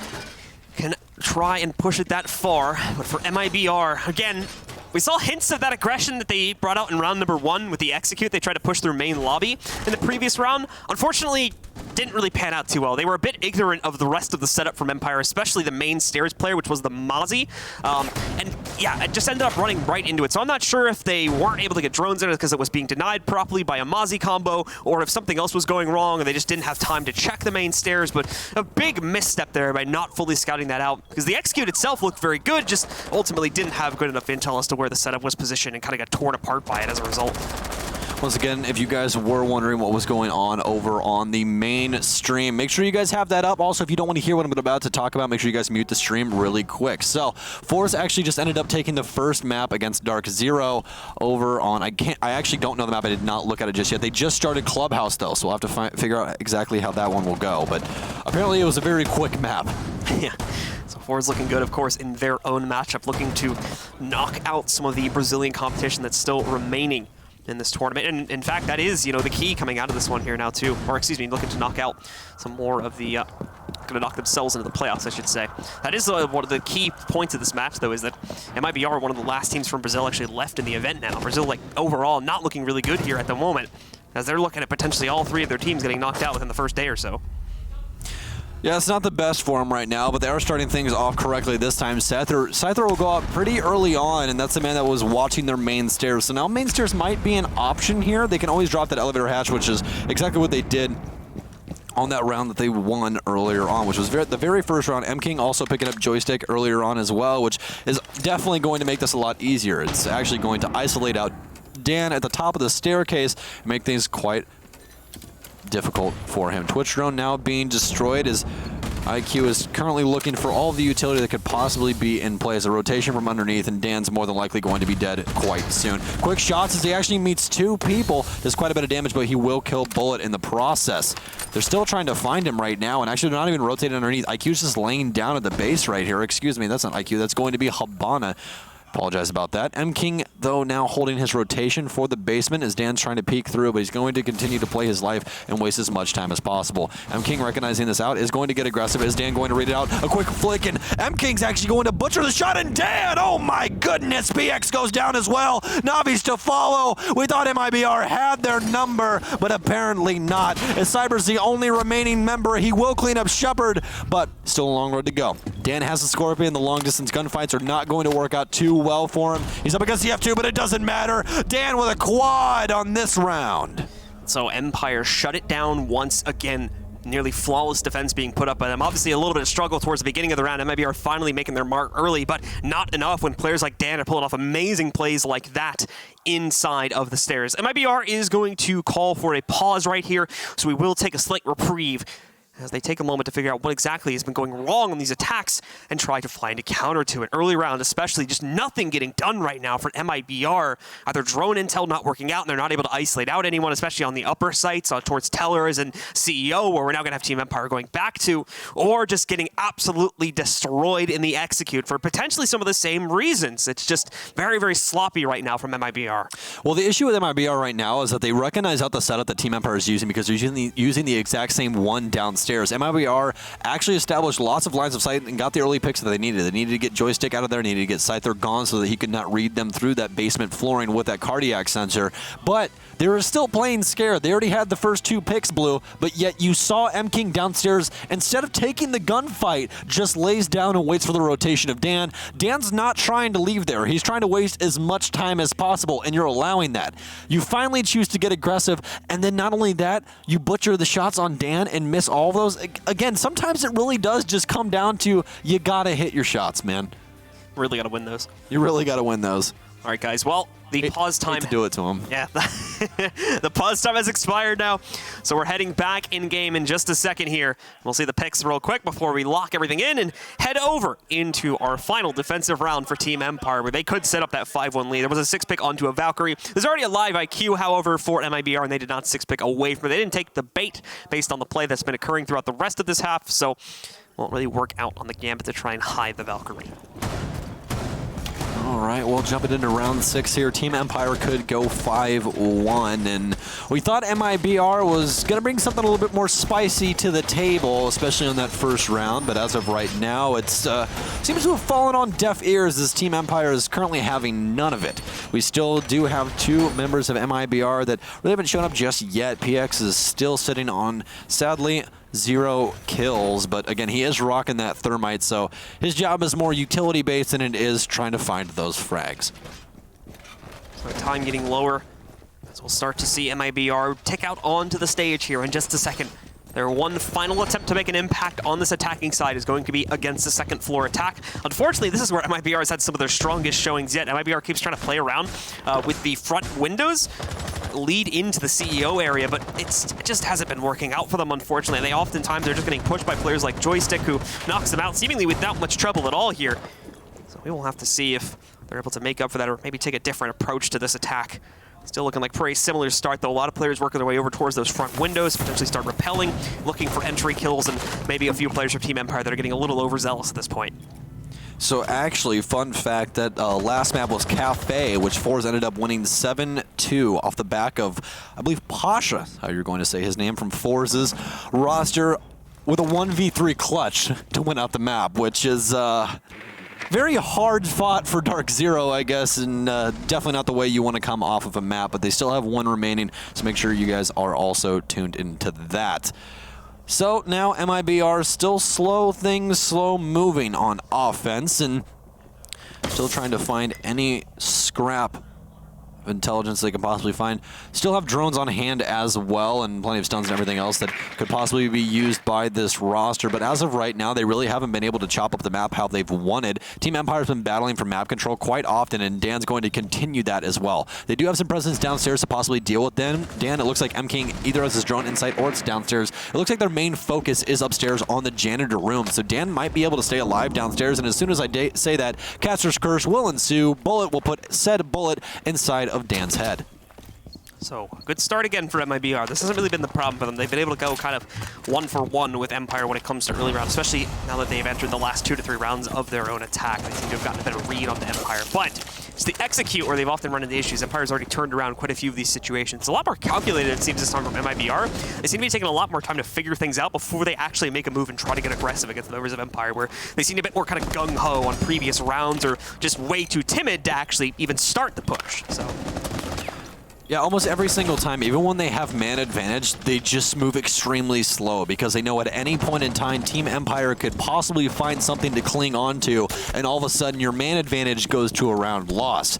can try and push it that far. But for MIBR, again, we saw hints of that aggression that they brought out in round number 1 with the execute. They tried to push through main lobby in the previous round. Unfortunately, didn't really pan out too well. They were a bit ignorant of the rest of the setup from Empire, especially the main stairs player, which was the Mozzie. And yeah, it just ended up running right into it. So I'm not sure if they weren't able to get drones in it because it was being denied properly by a Mozzie combo, or if something else was going wrong and they just didn't have time to check the main stairs. But a big misstep there by not fully scouting that out, because the execute itself looked very good, just ultimately didn't have good enough intel as to where the setup was positioned and kind of got torn apart by it as a result. Once again, if you guys were wondering what was going on over on the main stream, make sure you guys have that up. Also, if you don't want to hear what I'm about to talk about, make sure you guys mute the stream really quick. So, Force actually just ended up taking the first map against Dark Zero over on, I actually don't know the map. I did not look at it just yet. They just started Clubhouse, though, so we'll have to figure out exactly how that one will go. But apparently it was a very quick map. Yeah. So Ford's looking good, of course, in their own matchup, looking to knock out some of the Brazilian competition that's still remaining in this tournament. And in fact, that is, the key coming out of this one here now too. Or excuse me, looking to knock out some more of the, gonna knock themselves into the playoffs, I should say. That is one of the key points of this match, though, is that MIBR, one of the last teams from Brazil, actually left in the event now. Brazil, like, overall, not looking really good here at the moment, as they're looking at potentially all 3 of their teams getting knocked out within the first day or so. Yeah, it's not the best for them right now, but they are starting things off correctly this time. Scyther will go out pretty early on, and that's the man that was watching their main stairs. So now main stairs might be an option here. They can always drop that elevator hatch, which is exactly what they did on that round that they won earlier on, which was the very first round. M King also picking up Joystick earlier on as well, which is definitely going to make this a lot easier. It's actually going to isolate out Dan at the top of the staircase and make things quite difficult for him. Twitch drone now being destroyed as IQ is currently looking for all the utility that could possibly be in place. A rotation from underneath, and Dan's more than likely going to be dead quite soon. Quick shots as he actually meets 2 people. Does quite a bit of damage, but he will kill Bullet in the process. They're still trying to find him right now, and actually they're not even rotating underneath. IQ's just laying down at the base right here. Excuse me, that's not IQ. That's going to be Habana. Apologize about that. M King, though, now holding his rotation for the basement as Dan's trying to peek through, but he's going to continue to play his life and waste as much time as possible. M King, recognizing this out, is going to get aggressive. Is Dan going to read it out? A quick flick, and M King's actually going to butcher the shot, and Dan, oh my goodness, PX goes down as well. Navi's to follow. We thought MIBR had their number, but apparently not. As Cyber's the only remaining member, he will clean up Shepard, but still a long road to go. Dan has the Scorpion. The long-distance gunfights are not going to work out too well for him. He's up against the F2, but it doesn't matter. Dan with a quad on this round. So Empire shut it down once again. nearly flawless defense being put up by them. Obviously a little bit of struggle towards the beginning of the round. MIBR finally making their mark early, but not enough when players like Dan are pulling off amazing plays like that inside of the stairs. MIBR is going to call for a pause right here, so we will take a slight reprieve as they take a moment to figure out what exactly has been going wrong on these attacks and try to find a counter to it. Early round especially, just nothing getting done right now for MIBR. Either drone intel not working out and they're not able to isolate out anyone, especially on the upper sites towards Tellers and CEO, where we're now going to have Team Empire going back to, or just getting absolutely destroyed in the execute for potentially some of the same reasons. It's just very, very sloppy right now from MIBR. Well, the issue with MIBR right now is that they recognize out the setup that Team Empire is using because they're using the exact same one downstairs. MIBR actually established lots of lines of sight and got the early picks that they needed. They needed to get Joystick out of there, needed to get Scyther gone so that he could not read them through that basement flooring with that cardiac sensor. But they were still playing scared. They already had the first 2 picks, Blue, but yet you saw M-King downstairs, instead of taking the gunfight, just lays down and waits for the rotation of Dan. Dan's not trying to leave there. He's trying to waste as much time as possible, and you're allowing that. You finally choose to get aggressive, and then not only that, you butcher the shots on Dan and miss all of those. Again, sometimes it really does just come down to you gotta hit your shots, man. Really got to win those. You really gotta win those. All right, guys. Well, the pause time. Hate to do it to him. Yeah, the pause time has expired now, so we're heading back in game in just a second here. We'll see the picks real quick before we lock everything in and head over into our final defensive round for Team Empire, where they could set up that 5-1 lead. There was a 6-pick onto a Valkyrie. There's already a live IQ, however, for MIBR, and they did not 6-pick away from it. They didn't take the bait based on the play that's been occurring throughout the rest of this half, so won't really work out on the Gambit to try and hide the Valkyrie. All right, well, jumping into round 6 here, Team Empire could go 5-1, and we thought MIBR was going to bring something a little bit more spicy to the table, especially on that first round, but as of right now, it seems to have fallen on deaf ears as Team Empire is currently having none of it. We still do have 2 members of MIBR that really haven't shown up just yet. PX is still sitting on, sadly, 0 kills, but again, he is rocking that thermite, so his job is more utility-based than it is trying to find those frags. So time getting lower, as we'll start to see MIBR tick out onto the stage here in just a second. Their one final attempt to make an impact on this attacking side is going to be against the second floor attack. Unfortunately, this is where MIBR has had some of their strongest showings yet. MIBR keeps trying to play around with the front windows, lead into the CEO area, but it just hasn't been working out for them, unfortunately. And they oftentimes are just getting pushed by players like Joystick, who knocks them out seemingly without much trouble at all here. So we will have to see if they're able to make up for that or maybe take a different approach to this attack. Still looking like pretty similar start, though. A lot of players working their way over towards those front windows, potentially start repelling, looking for entry kills, and maybe a few players from Team Empire that are getting a little overzealous at this point. So actually, fun fact, that last map was Cafe, which Fours ended up winning 7-2 off the back of, I believe, Pasha, how you're going to say his name, from Fours' roster, with a 1v3 clutch to win out the map, which is very hard fought for Dark Zero, I guess, and definitely not the way you want to come off of a map, but they still have 1 remaining, so make sure you guys are also tuned into that. So now MIBR still slow moving on offense, and still trying to find any scrap of intelligence they can possibly find. Still have drones on hand as well, and plenty of stuns and everything else that could possibly be used by this roster, but as of right now, they really haven't been able to chop up the map how they've wanted. Team Empire's been battling for map control quite often, and Dan's going to continue that as well. They do have some presence downstairs to possibly deal with Dan. It looks like M-King either has his drone insight or it's downstairs. It looks like their main focus is upstairs on the janitor room, so Dan might be able to stay alive downstairs, and as soon as I say that, Caster's Curse will ensue. Bullet will put said bullet inside of Dan's head. So, good start again for MIBR. This hasn't really been the problem for them. They've been able to go kind of 1-for-1 with Empire when it comes to early rounds, especially now that they've entered the last 2 to 3 rounds of their own attack. They seem to have gotten a better read on the Empire. But it's the execute where they've often run into issues. Empire's already turned around quite a few of these situations. It's a lot more calculated, it seems, this time from MIBR. They seem to be taking a lot more time to figure things out before they actually make a move and try to get aggressive against the members of Empire, where they seem a bit more kind of gung-ho on previous rounds or just way too timid to actually even start the push. So. Yeah, almost every single time, even when they have man advantage, they just move extremely slow because they know at any point in time, Team Empire could possibly find something to cling on to, and all of a sudden your man advantage goes to a round loss.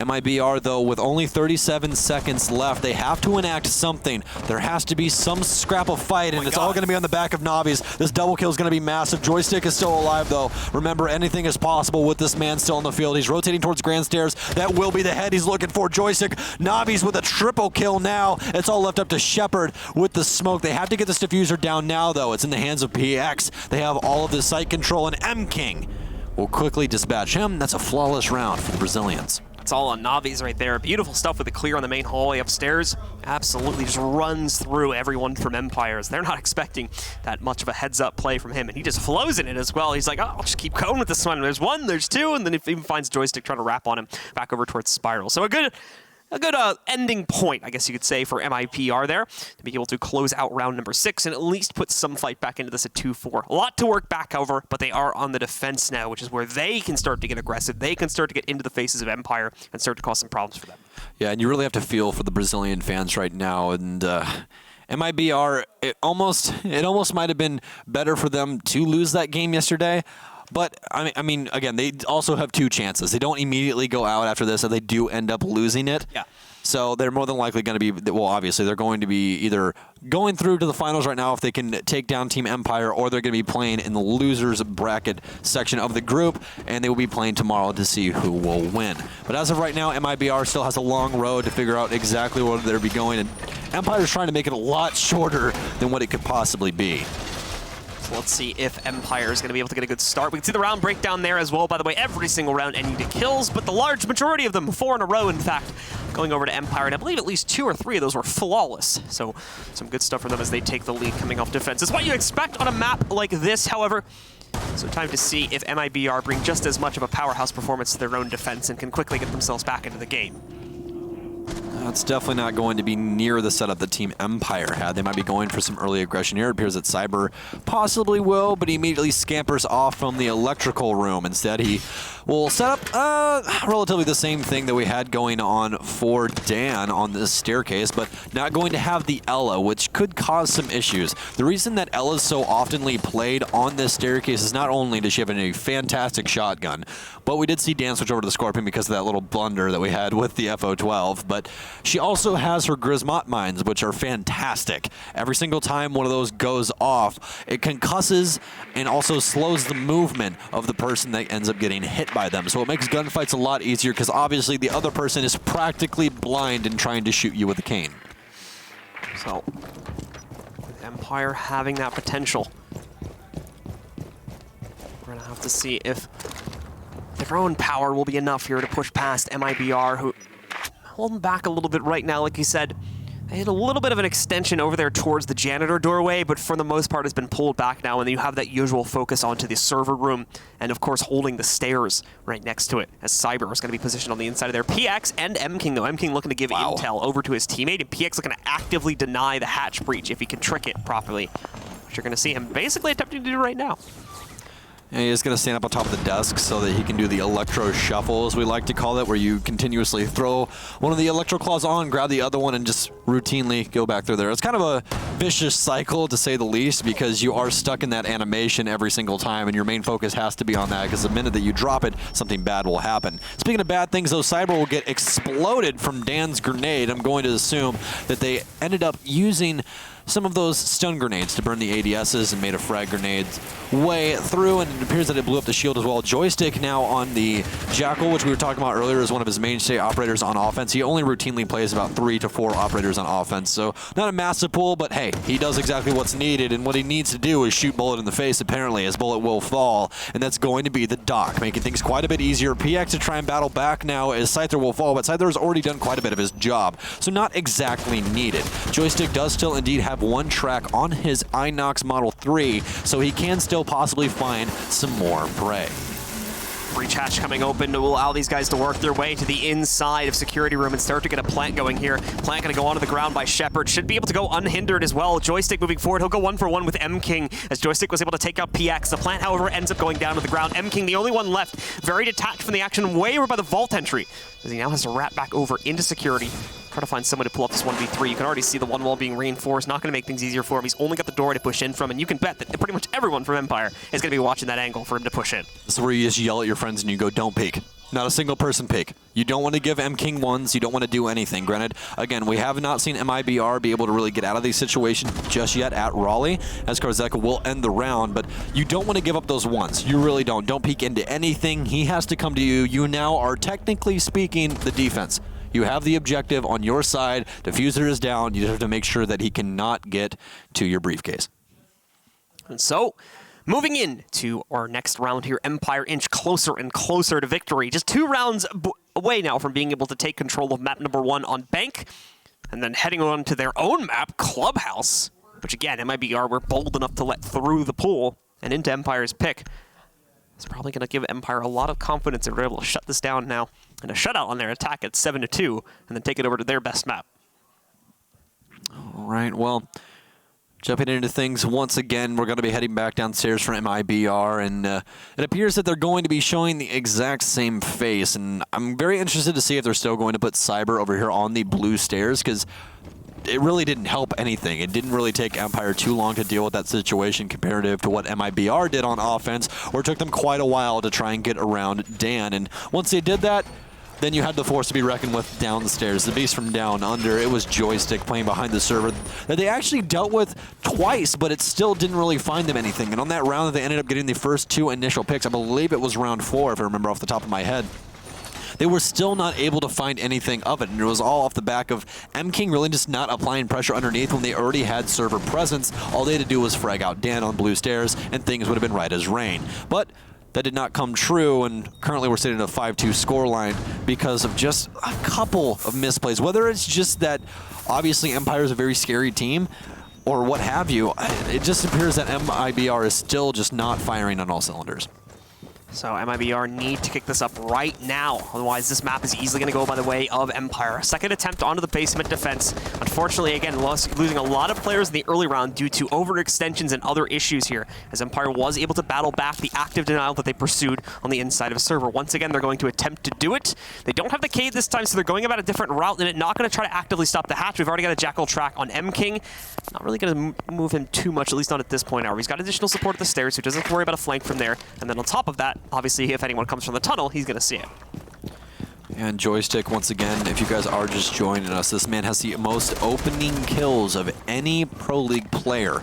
MIBR, though, with only 37 seconds left, they have to enact something. There has to be some scrap of fight, and it's all going to be on the back of Navi's. This double kill is going to be massive. Joystick is still alive, though. Remember, anything is possible with this man still on the field. He's rotating towards Grand Stairs. That will be the head he's looking for. Joystick, Navi's with a triple kill now. It's all left up to Shepard with the smoke. They have to get this diffuser down now, though. It's in the hands of PX. They have all of the site control, and M-King will quickly dispatch him. That's a flawless round for the Brazilians. It's all on Navi's right there. Beautiful stuff with the clear on the main hallway upstairs. Absolutely just runs through everyone from Empires. They're not expecting that much of a heads-up play from him, and he just flows in it as well. He's like, oh, I'll just keep going with this one. There's one, there's two, and then if he even finds Joystick trying to wrap on him back over towards Spiral. So a good ending point, I guess you could say, for MIBR there, to be able to close out round number 6 and at least put some fight back into this at 2-4. A lot to work back over, but they are on the defense now, which is where they can start to get aggressive. They can start to get into the faces of Empire and start to cause some problems for them. Yeah, and you really have to feel for the Brazilian fans right now, and MIBR, it almost might have been better for them to lose that game yesterday. But, I mean, again, they also have 2 chances. They don't immediately go out after this, and they do end up losing it. Yeah. So they're more than likely going to be, well, obviously, they're going to be either going through to the finals right now if they can take down Team Empire, or they're going to be playing in the losers bracket section of the group, and they will be playing tomorrow to see who will win. But as of right now, MIBR still has a long road to figure out exactly where they'll be going, and Empire's trying to make it a lot shorter than what it could possibly be. So let's see if Empire is going to be able to get a good start. We can see the round breakdown there as well. By the way, every single round ending to kills, but the large majority of them, 4 in a row, in fact, going over to Empire. And I believe at least 2 or 3 of those were flawless. So some good stuff for them as they take the lead coming off defense. It's what you expect on a map like this, however. So time to see if MIBR bring just as much of a powerhouse performance to their own defense and can quickly get themselves back into the game. It's definitely not going to be near the setup that Team Empire had. They might be going for some early aggression here. It appears that Cyber possibly will, but he immediately scampers off from the electrical room. Instead, he will set up relatively the same thing that we had going on for Dan on this staircase, but not going to have the Ella, which could cause some issues. The reason that Ella is so oftenly played on this staircase is not only does she have a fantastic shotgun, but we did see Dan switch over to the Scorpion because of that little blunder that we had with the FO12, but she also has her Grismot mines, which are fantastic. Every single time one of those goes off, it concusses and also slows the movement of the person that ends up getting hit by them. So it makes gunfights a lot easier because obviously the other person is practically blind and trying to shoot you with a cane. So, with Empire having that potential, we're going to have to see if their own power will be enough here to push past MIBR, who holding back a little bit right now. Like you said, they had a little bit of an extension over there towards the janitor doorway, but for the most part has been pulled back now, and then you have that usual focus onto the server room, and of course holding the stairs right next to it, as Cyber is going to be positioned on the inside of there. PX and M-King, though. M-King looking to give intel over to his teammate, and PX looking to actively deny the hatch breach if he can trick it properly, which you're going to see him basically attempting to do right now. And he is going to stand up on top of the desk so that he can do the electro shuffle, as we like to call it, where you continuously throw one of the electro claws on, grab the other one, and just routinely go back through there. It's kind of a vicious cycle, to say the least, because you are stuck in that animation every single time, and your main focus has to be on that, because the minute that you drop it, something bad will happen. Speaking of bad things, though, Cyber will get exploded from Dan's grenade. I'm going to assume that they ended up using some of those stun grenades to burn the ADSs and made a frag grenade way through, and it appears that it blew up the shield as well. Joystick now on the Jackal, which we were talking about earlier, is one of his mainstay operators on offense. He only routinely plays about 3 to 4 operators on offense, so not a massive pool, but hey, he does exactly what's needed, and what he needs to do is shoot Bullet in the face, apparently, as Bullet will fall, and that's going to be the Doc, making things quite a bit easier. PX to try and battle back now as Scyther will fall, but Scyther has already done quite a bit of his job, so not exactly needed. Joystick does still indeed have one track on his Inox Model 3, so he can still possibly find some more prey. Breach hatch coming open to allow these guys to work their way to the inside of security room and start to get a plant going here. Plant going to go onto the ground by Shepard. Should be able to go unhindered as well. Joystick moving forward. He'll go 1-for-1 with M-King as Joystick was able to take out PX. The plant, however, ends up going down to the ground. M-King, the only one left, very detached from the action, way over by the vault entry, as he now has to wrap back over into security. Try to find someone to pull up this 1v3. You can already see the one wall being reinforced. Not going to make things easier for him. He's only got the door to push in from, and you can bet that pretty much everyone from Empire is going to be watching that angle for him to push in. This is where you just yell at your friends and you go, "Don't peek." Not a single person peek. You don't want to give M King ones. You don't want to do anything. Granted, again, we have not seen MIBR be able to really get out of these situations just yet at Raleigh, as Karzeka will end the round, but you don't want to give up those ones. You really don't. Don't peek into anything. He has to come to you. You now are, technically speaking, the defense. You have the objective on your side. Diffuser is down. You just have to make sure that he cannot get to your briefcase. And so, moving into our next round here, Empire inch closer and closer to victory. Just 2 rounds away now from being able to take control of map number 1 on Bank, and then heading on to their own map, Clubhouse, which again, MIBR were bold enough to let through the pool and into Empire's pick. It's probably going to give Empire a lot of confidence that they're able to shut this down now, and a shutout on their attack at 7-2, and then take it over to their best map. All right, well, jumping into things once again, we're going to be heading back downstairs for MIBR, and it appears that they're going to be showing the exact same face, and I'm very interested to see if they're still going to put Cyber over here on the blue stairs, because it really didn't help anything. It didn't really take Empire too long to deal with that situation comparative to what MIBR did on offense, or it took them quite a while to try and get around Dan, and once they did that, then you had the force to be reckoned with downstairs. The beast from down under. It was Joystick playing behind the server that they actually dealt with twice, but it still didn't really find them anything. And on that round, they ended up getting the first 2 initial picks. I believe it was round 4, if I remember off the top of my head. They were still not able to find anything of it, and it was all off the back of M King really just not applying pressure underneath when they already had server presence. All they had to do was frag out Dan on blue stairs, and things would have been right as rain. But that did not come true, and currently we're sitting at a 5-2 scoreline because of just a couple of misplays. Whether it's just that obviously Empire is a very scary team or what have you, it just appears that MIBR is still just not firing on all cylinders. So MIBR need to kick this up right now. Otherwise, this map is easily going to go by the way of Empire. A second attempt onto the basement defense. Unfortunately, again, losing a lot of players in the early round due to overextensions and other issues here, as Empire was able to battle back the active denial that they pursued on the inside of server. Once again, they're going to attempt to do it. They don't have the Cade this time, so they're going about a different route, and not going to try to actively stop the hatch. We've already got a Jackal track on M King. Not really going to move him too much, at least not at this point. He's got additional support at the stairs, so he doesn't have to worry about a flank from there. And then on top of that, obviously, if anyone comes from the tunnel, he's going to see it. And Joystick, once again, if you guys are just joining us, this man has the most opening kills of any Pro League player.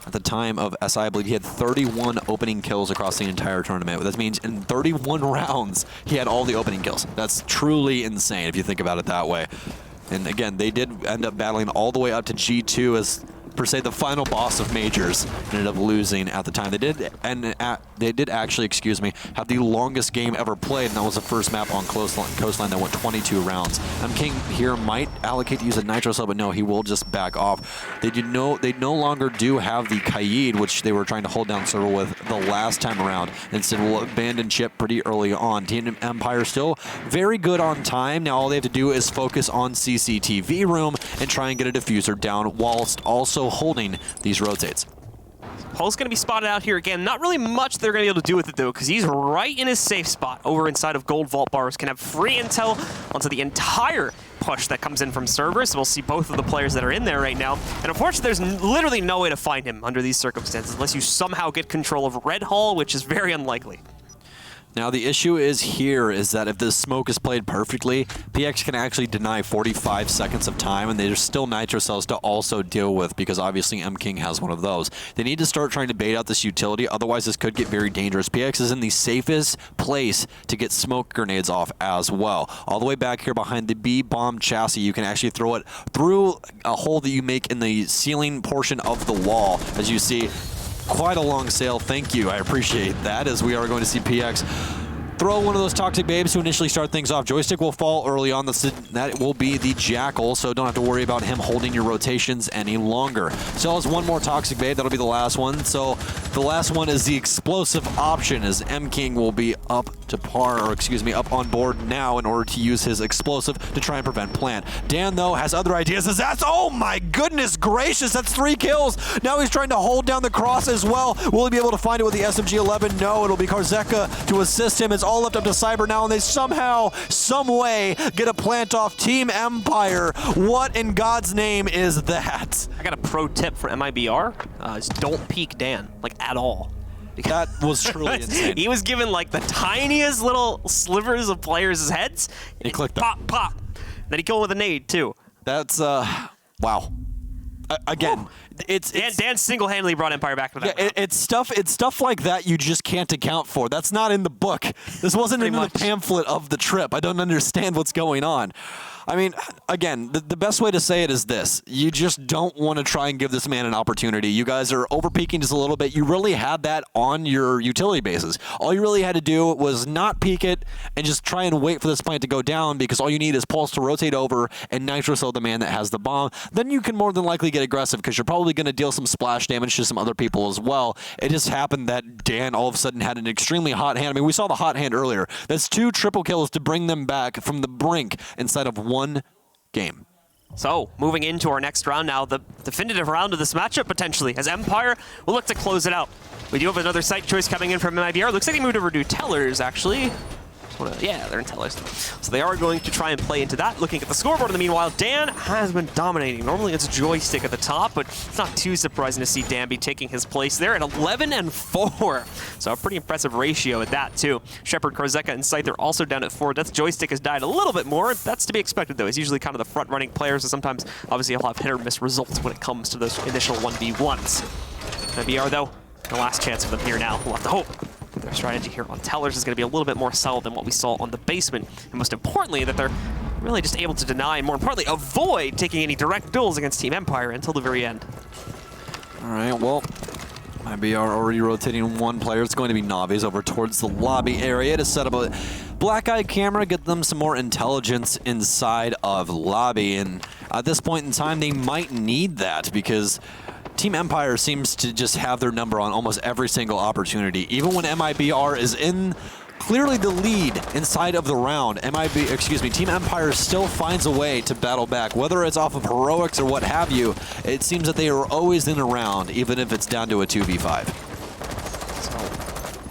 At the time of SI, I believe he had 31 opening kills across the entire tournament. That means in 31 rounds, he had all the opening kills. That's truly insane if you think about it that way. And again, they did end up battling all the way up to G2 as, per se, the final boss of Majors. Ended up losing at the time. They did actually, have the longest game ever played, and that was the first map on Coastline that went 22 rounds. M King here might allocate to use a Nitro Cell, but no, he will just back off. They no longer do have the Kaid, which they were trying to hold down server with the last time around. Instead, will abandon chip pretty early on. Team Empire still very good on time. Now all they have to do is focus on CCTV room and try and get a diffuser down whilst also holding these rotates. Hull's going to be spotted out here again. Not really much they're going to be able to do with it, though, because he's right in his safe spot over inside of Gold Vault Bars. Can have free intel onto the entire push that comes in from servers. So we'll see both of the players that are in there right now. And unfortunately, there's literally no way to find him under these circumstances unless you somehow get control of Red Hall, which is very unlikely. Now the issue is that if this smoke is played perfectly, PX can actually deny 45 seconds of time, and there's still Nitro Cells to also deal with because obviously M King has one of those. They need to start trying to bait out this utility, otherwise this could get very dangerous. PX is in the safest place to get smoke grenades off as well. All the way back here behind the B-bomb chassis, you can actually throw it through a hole that you make in the ceiling portion of the wall, as you see. Quite a long sail, thank you. I appreciate that, as we are going to see PX throw one of those toxic babes to initially start things off. Joystick will fall early on. That will be the Jackal, so don't have to worry about him holding your rotations any longer. So has one more toxic babe. That'll be the last one. So the last one is the explosive option, as M King will be up to par, or up on board now in order to use his explosive to try and prevent plant. Dan, though, has other ideas. Oh my goodness gracious, that's 3 kills. Now he's trying to hold down the cross as well. Will he be able to find it with the SMG-11? No, it'll be Karzeka to assist him. It's all left up to Cyber now, and they somehow, some way, get a plant off Team Empire. What in God's name is that? I got a pro tip for MIBR. Is don't peek Dan, like, at all. That was truly insane. He was given like the tiniest little slivers of players' heads. And he clicked them. Pop, pop. Then he killed with a nade, too. That's, wow. Again, it's Dan single-handedly brought Empire back to that round. it's stuff like that you just can't account for. That's not in the book. This wasn't in the pamphlet of the trip. I don't understand what's going on. I mean, again, the best way to say it is this. You just don't want to try and give this man an opportunity. You guys are over-peaking just a little bit. You really had that on your utility bases. All you really had to do was not peak it and just try and wait for this plant to go down, because all you need is Pulse to rotate over and Nitro Cell the man that has the bomb. Then you can more than likely get aggressive, because you're probably going to deal some splash damage to some other people as well. It just happened that Dan all of a sudden had an extremely hot hand. I mean, we saw the hot hand earlier. That's 2 triple kills to bring them back from the brink inside of 1 game. So, moving into our next round now, the definitive round of this matchup, potentially, as Empire will look to close it out. We do have another site choice coming in from MIBR. Looks like they moved over to Tellers, actually. Yeah, they're in Tellers. So they are going to try and play into that. Looking at the scoreboard in the meanwhile, Dan has been dominating. Normally it's Joystick at the top, but it's not too surprising to see Dan be taking his place there at 11-4. So a pretty impressive ratio at that, too. Shepard, Krozeka, and Scythe are also down at 4 deaths. Joystick has died a little bit more. That's to be expected, though. He's usually kind of the front-running player, so sometimes, obviously, he'll have hit-or-miss results when it comes to those initial 1v1s. MIBR, though, the last chance for them here now. We'll have to hope their strategy here on Tellers is going to be a little bit more solid than what we saw on the basement. And most importantly, that they're really just able to deny, and more importantly, avoid taking any direct duels against Team Empire until the very end. All right, well, MIBR already rotating 1 player. It's going to be Navi's over towards the lobby area to set up a black-eye camera, get them some more intelligence inside of lobby. And at this point in time, they might need that, because Team Empire seems to just have their number on almost every single opportunity. Even when MIBR is in clearly the lead inside of the round, Team Empire still finds a way to battle back. Whether it's off of heroics or what have you, it seems that they are always in a round, even if it's down to a 2v5.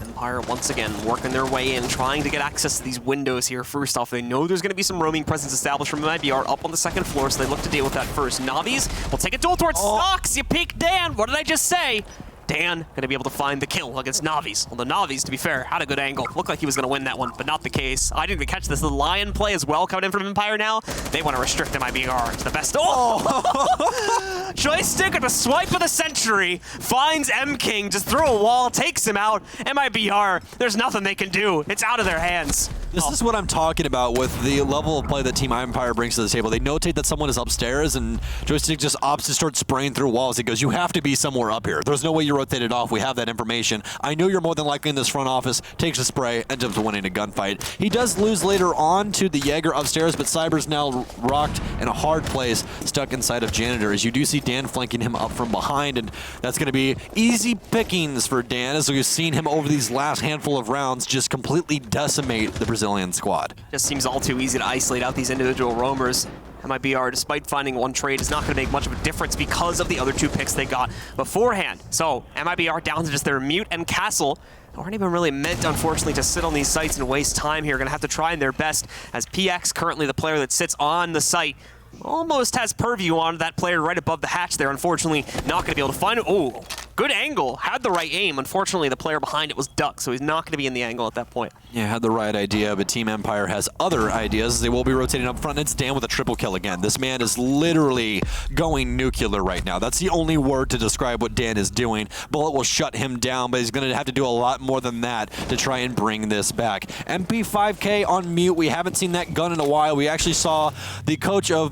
Empire once again working their way in, trying to get access to these windows here. First off, they know there's going to be some roaming presence established from MIBR up on the 2nd floor, so they look to deal with that first. Navi's will take a duel towards Stocks. You peeked Dan. What did I just say? Dan going to be able to find the kill against Navi's. Although Navi's, to be fair, had a good angle. Looked like he was going to win that one, but not the case. I didn't even catch this. The Lion play as well coming in from Empire now. They want to restrict MIBR to the best. Oh! Joystick at the swipe of the century finds M-King, just through a wall, takes him out. MIBR, there's nothing they can do. It's out of their hands. This is what I'm talking about with the level of play that Team Empire brings to the table. They notate that someone is upstairs, and Joystick just opts to start spraying through walls. He goes, you have to be somewhere up here. There's no way you rotate it off. We have that information. I know you're more than likely in this front office. Takes a spray, ends up winning a gunfight. He does lose later on to the Jaeger upstairs, but Cyber's now rocked in a hard place, stuck inside of Janitor, as you do see Dan flanking him up from behind, and that's going to be easy pickings for Dan, as we've seen him over these last handful of rounds just completely decimate the Brazilian squad. Just seems all too easy to isolate out these individual roamers. MIBR, despite finding 1 trade, is not going to make much of a difference because of the other 2 picks they got beforehand. So MIBR down to just their Mute and Castle. Aren't even really meant, unfortunately, to sit on these sites and waste time here. Going to have to try their best, as PX, currently the player that sits on the site, almost has purview on that player right above the hatch there. Unfortunately, not going to be able to find it. Oh, good angle. Had the right aim. Unfortunately, the player behind it was ducked, so he's not going to be in the angle at that point. Yeah, had the right idea, but Team Empire has other ideas. They will be rotating up front. It's Dan with a triple kill again. This man is literally going nuclear right now. That's the only word to describe what Dan is doing. Bullet will shut him down, but he's going to have to do a lot more than that to try and bring this back. MP5K on Mute. We haven't seen that gun in a while. We actually saw the coach of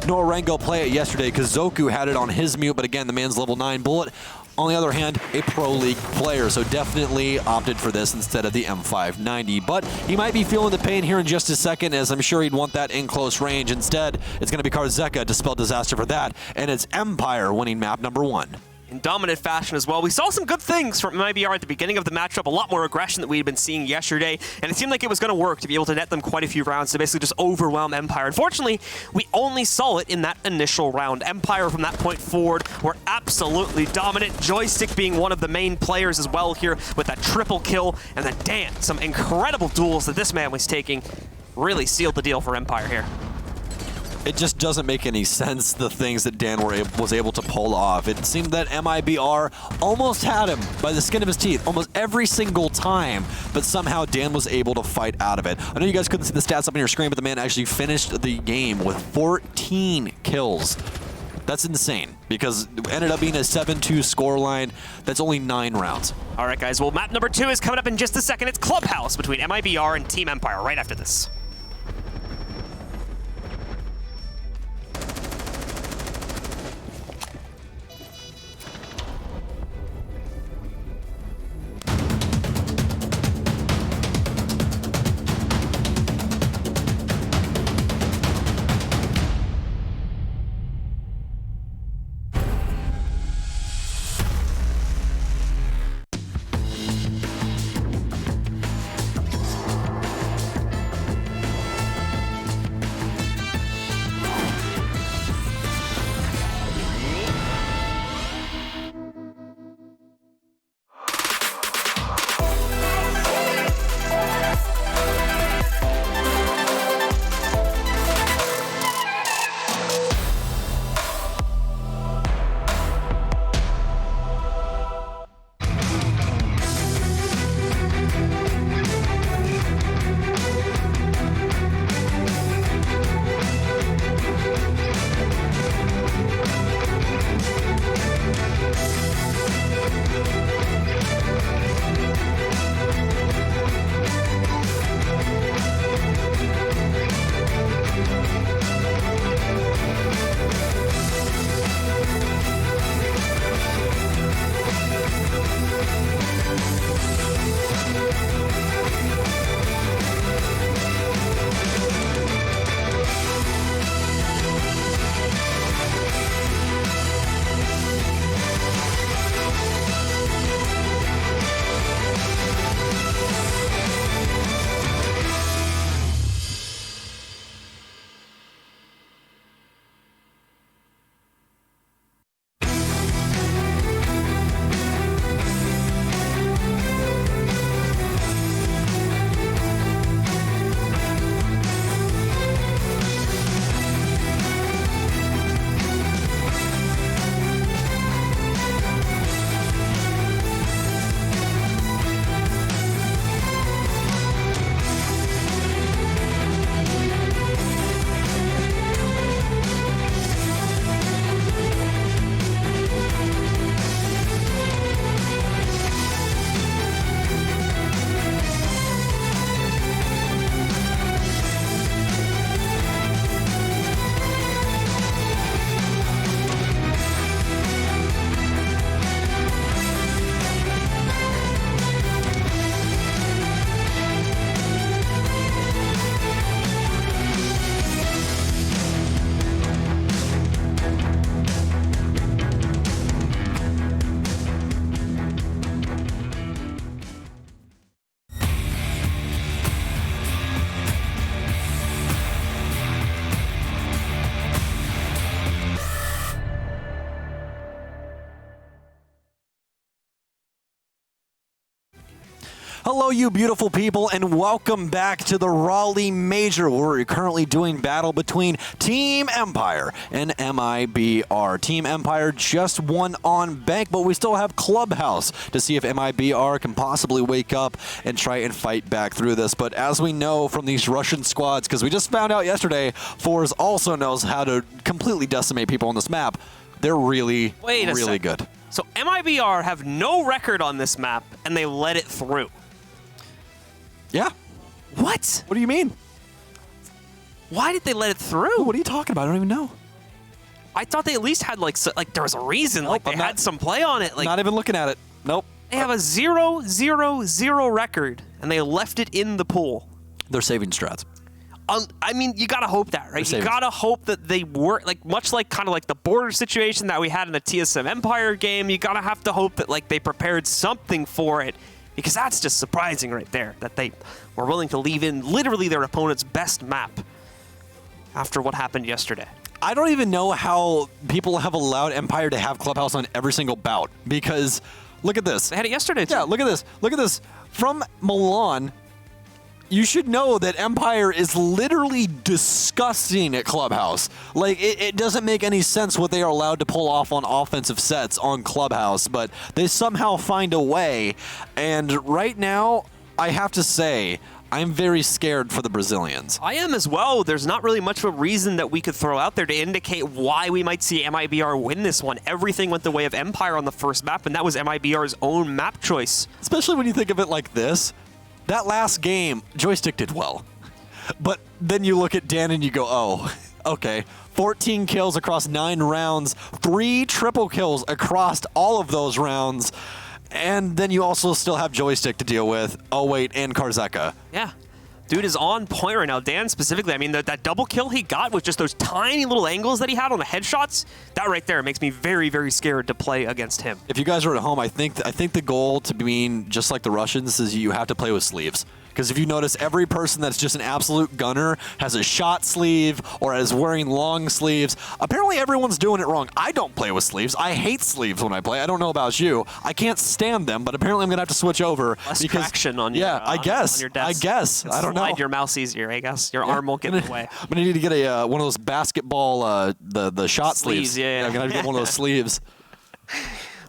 Norango play it yesterday, because Zoku had it on his Mute, but again, the man's level 9. Bullet, on the other hand, a Pro League player, so definitely opted for this instead of the M590. But he might be feeling the pain here in just a second, as I'm sure he'd want that in close range. Instead, it's going to be Krozeka to spell disaster for that, and it's Empire winning map number 1. In dominant fashion as well. We saw some good things from MIBR at the beginning of the matchup, a lot more aggression that we had been seeing yesterday, and it seemed like it was going to work to be able to net them quite a few rounds to basically just overwhelm Empire. Unfortunately, we only saw it in that initial round. Empire from that point forward were absolutely dominant. Joystick being one of the main players as well here with that triple kill, and then Dan, some incredible duels that this man was taking, really sealed the deal for Empire here. It just doesn't make any sense, the things that Dan was able to pull off. It seemed that MIBR almost had him by the skin of his teeth almost every single time, but somehow Dan was able to fight out of it. I know you guys couldn't see the stats up on your screen, but the man actually finished the game with 14 kills. That's insane, because it ended up being a 7-2 scoreline. That's only 9 rounds. All right, guys. Well, map number 2 is coming up in just a second. It's Clubhouse between MIBR and Team Empire right after this. Hello, you beautiful people, and welcome back to the Raleigh Major, where we're currently doing battle between Team Empire and MIBR. Team Empire just won on bank, but we still have Clubhouse to see if MIBR can possibly wake up and try and fight back through this. But as we know from these Russian squads, because we just found out yesterday, Forz also knows how to completely decimate people on this map. They're really, really good. So MIBR have no record on this map, and they let it through. Yeah. What? What do you mean? Why did they let it through? What are you talking about? I don't even know. I thought they at least had like there was a reason. Nope, like they had some play on it. Like not even looking at it. Nope. They have a 0-0-0 record, and they left it in the pool. They're saving strats. I mean, you gotta hope that, right? You gotta hope that they work, like much like kind of like the border situation that we had in the TSM Empire game. You gotta have to hope that like they prepared something for it, because that's just surprising right there that they were willing to leave in literally their opponent's best map after what happened yesterday. I don't even know how people have allowed Empire to have Clubhouse on every single bout, because look at this. They had it yesterday too. Yeah, look at this. Look at this. From Milan, you should know that Empire is literally disgusting at Clubhouse. Like, it doesn't make any sense what they are allowed to pull off on offensive sets on Clubhouse, but they somehow find a way. And right now, I have to say, I'm very scared for the Brazilians. I am as well. There's not really much of a reason that we could throw out there to indicate why we might see MIBR win this one. Everything went the way of Empire on the first map, and that was MIBR's own map choice. Especially when you think of it like this. That last game, Joystick did well. But then you look at Dan and you go, oh, okay. 14 kills across 9 rounds, 3 triple kills across all of those rounds. And then you also still have Joystick to deal with. Oh, wait, and Karzeka. Yeah. Dude is on point right now. Dan specifically, I mean, that double kill he got with just those tiny little angles that he had on the headshots, that right there makes me very, very scared to play against him. If you guys are at home, I think the goal to being just like the Russians is you have to play with sleeves. Because if you notice, every person that's just an absolute gunner has a shot sleeve or is wearing long sleeves. Apparently, everyone's doing it wrong. I don't play with sleeves. I hate sleeves when I play. I don't know about you. I can't stand them, but apparently I'm going to have to switch over. Less traction on your I guess. on your desk. I guess. I don't know. Slide your mouse easier, I guess. Your arm won't get in the way. I'm going to need to get one of those basketball, the shot sleeves. Yeah. I'm going to get one of those sleeves.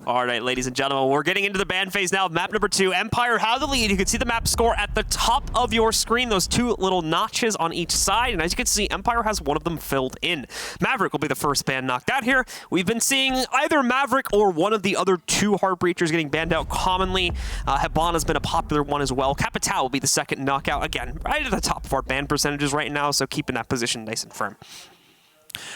All right, ladies and gentlemen, we're getting into the ban phase now. Map number 2, Empire have the lead. You can see the map score at the top of your screen, those 2 little notches on each side. And as you can see, Empire has one of them filled in. Maverick will be the first ban knocked out here. We've been seeing either Maverick or one of the other 2 Heartbreachers getting banned out commonly. Habana's been a popular one as well. Capital will be the second knockout. Again, right at the top of our ban percentages right now, so keeping that position nice and firm.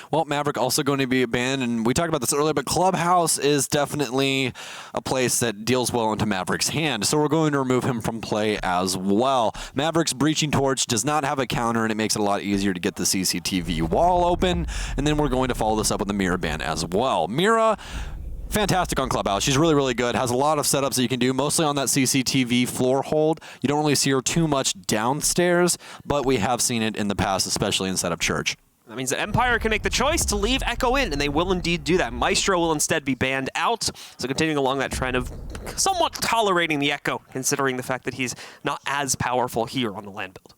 Well, Maverick also going to be banned, and we talked about this earlier, but Clubhouse is definitely a place that deals well into Maverick's hand, so we're going to remove him from play as well. Maverick's Breaching Torch does not have a counter, and it makes it a lot easier to get the CCTV wall open, and then we're going to follow this up with the Mira ban as well. Mira, fantastic on Clubhouse. She's really, really good. Has a lot of setups that you can do, mostly on that CCTV floor hold. You don't really see her too much downstairs, but we have seen it in the past, especially inside of church. That means that Empire can make the choice to leave Echo in, and they will indeed do that. Maestro will instead be banned out, so continuing along that trend of somewhat tolerating the Echo, considering the fact that he's not as powerful here on the land build.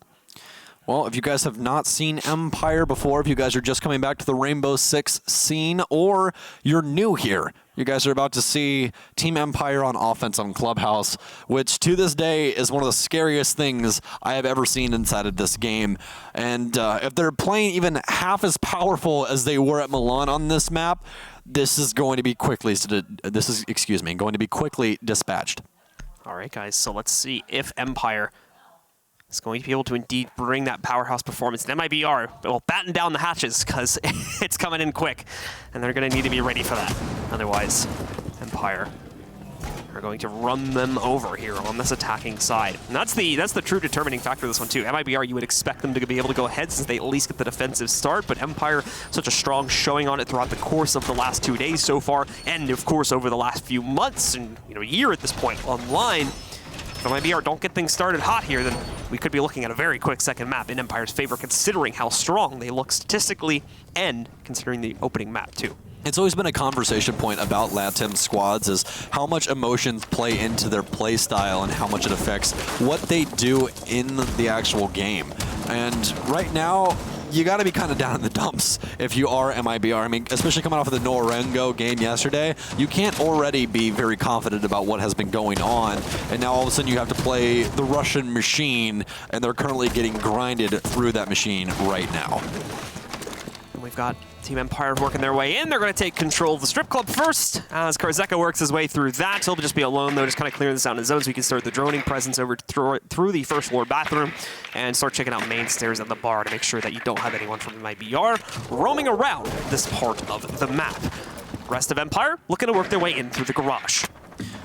Well, if you guys have not seen Empire before, if you guys are just coming back to the Rainbow Six scene, or you're new here, you guys are about to see Team Empire on offense on Clubhouse, which to this day is one of the scariest things I have ever seen inside of this game. And if they're playing even half as powerful as they were at Milan on this map, this is going to be quickly dispatched. All right, guys. So let's see if Empire is going to be able to indeed bring that powerhouse performance. And MIBR will batten down the hatches because it's coming in quick, and they're going to need to be ready for that. Otherwise, Empire are going to run them over here on this attacking side. And that's the true determining factor of this one too. MIBR, you would expect them to be able to go ahead since they at least get the defensive start, but Empire, such a strong showing on it throughout the course of the last 2 days so far, and of course over the last few months and a year at this point online. If MIBR don't get things started hot here, then we could be looking at a very quick second map in Empire's favor, considering how strong they look statistically and considering the opening map, too. It's always been a conversation point about LATAM squads is how much emotions play into their play style and how much it affects what they do in the actual game. And right now, you got to be kind of down in the dumps if you are MIBR. I mean, especially coming off of the Norengo game yesterday, you can't already be very confident about what has been going on. And now all of a sudden you have to play the Russian machine, and they're currently getting grinded through that machine right now. And we've got Team Empire working their way in. They're going to take control of the strip club first as Karzeka works his way through that. He'll just be alone, though, just kind of clearing this out in his zone so we can start the droning presence over through the first floor bathroom and start checking out main stairs at the bar to make sure that you don't have anyone from MIBR roaming around this part of the map. Rest of Empire looking to work their way in through the garage.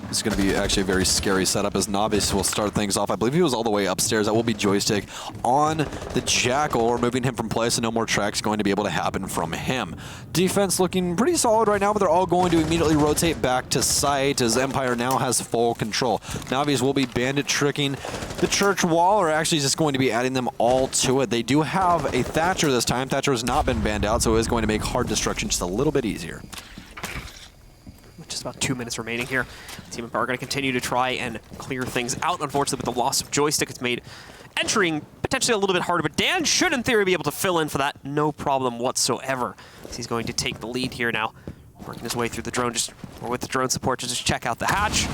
This is going to be actually a very scary setup as Navis will start things off. I believe he was all the way upstairs. That will be Joystick on the Jackal, removing him from play, so no more tracks going to be able to happen from him. Defense looking pretty solid right now, but they're all going to immediately rotate back to site as Empire now has full control. Navis will be bandit tricking the church wall, or actually just going to be adding them all to it. They do have a Thatcher this time. Thatcher has not been banned out, so it is going to make hard destruction just a little bit easier. just about 2 minutes remaining here. Team Empire are going to continue to try and clear things out. Unfortunately, with the loss of Joystick, it's made entering potentially a little bit harder, but Dan should, in theory, be able to fill in for that no problem whatsoever. He's going to take the lead here now, working his way through the drone, or with the drone support, to just check out the hatch.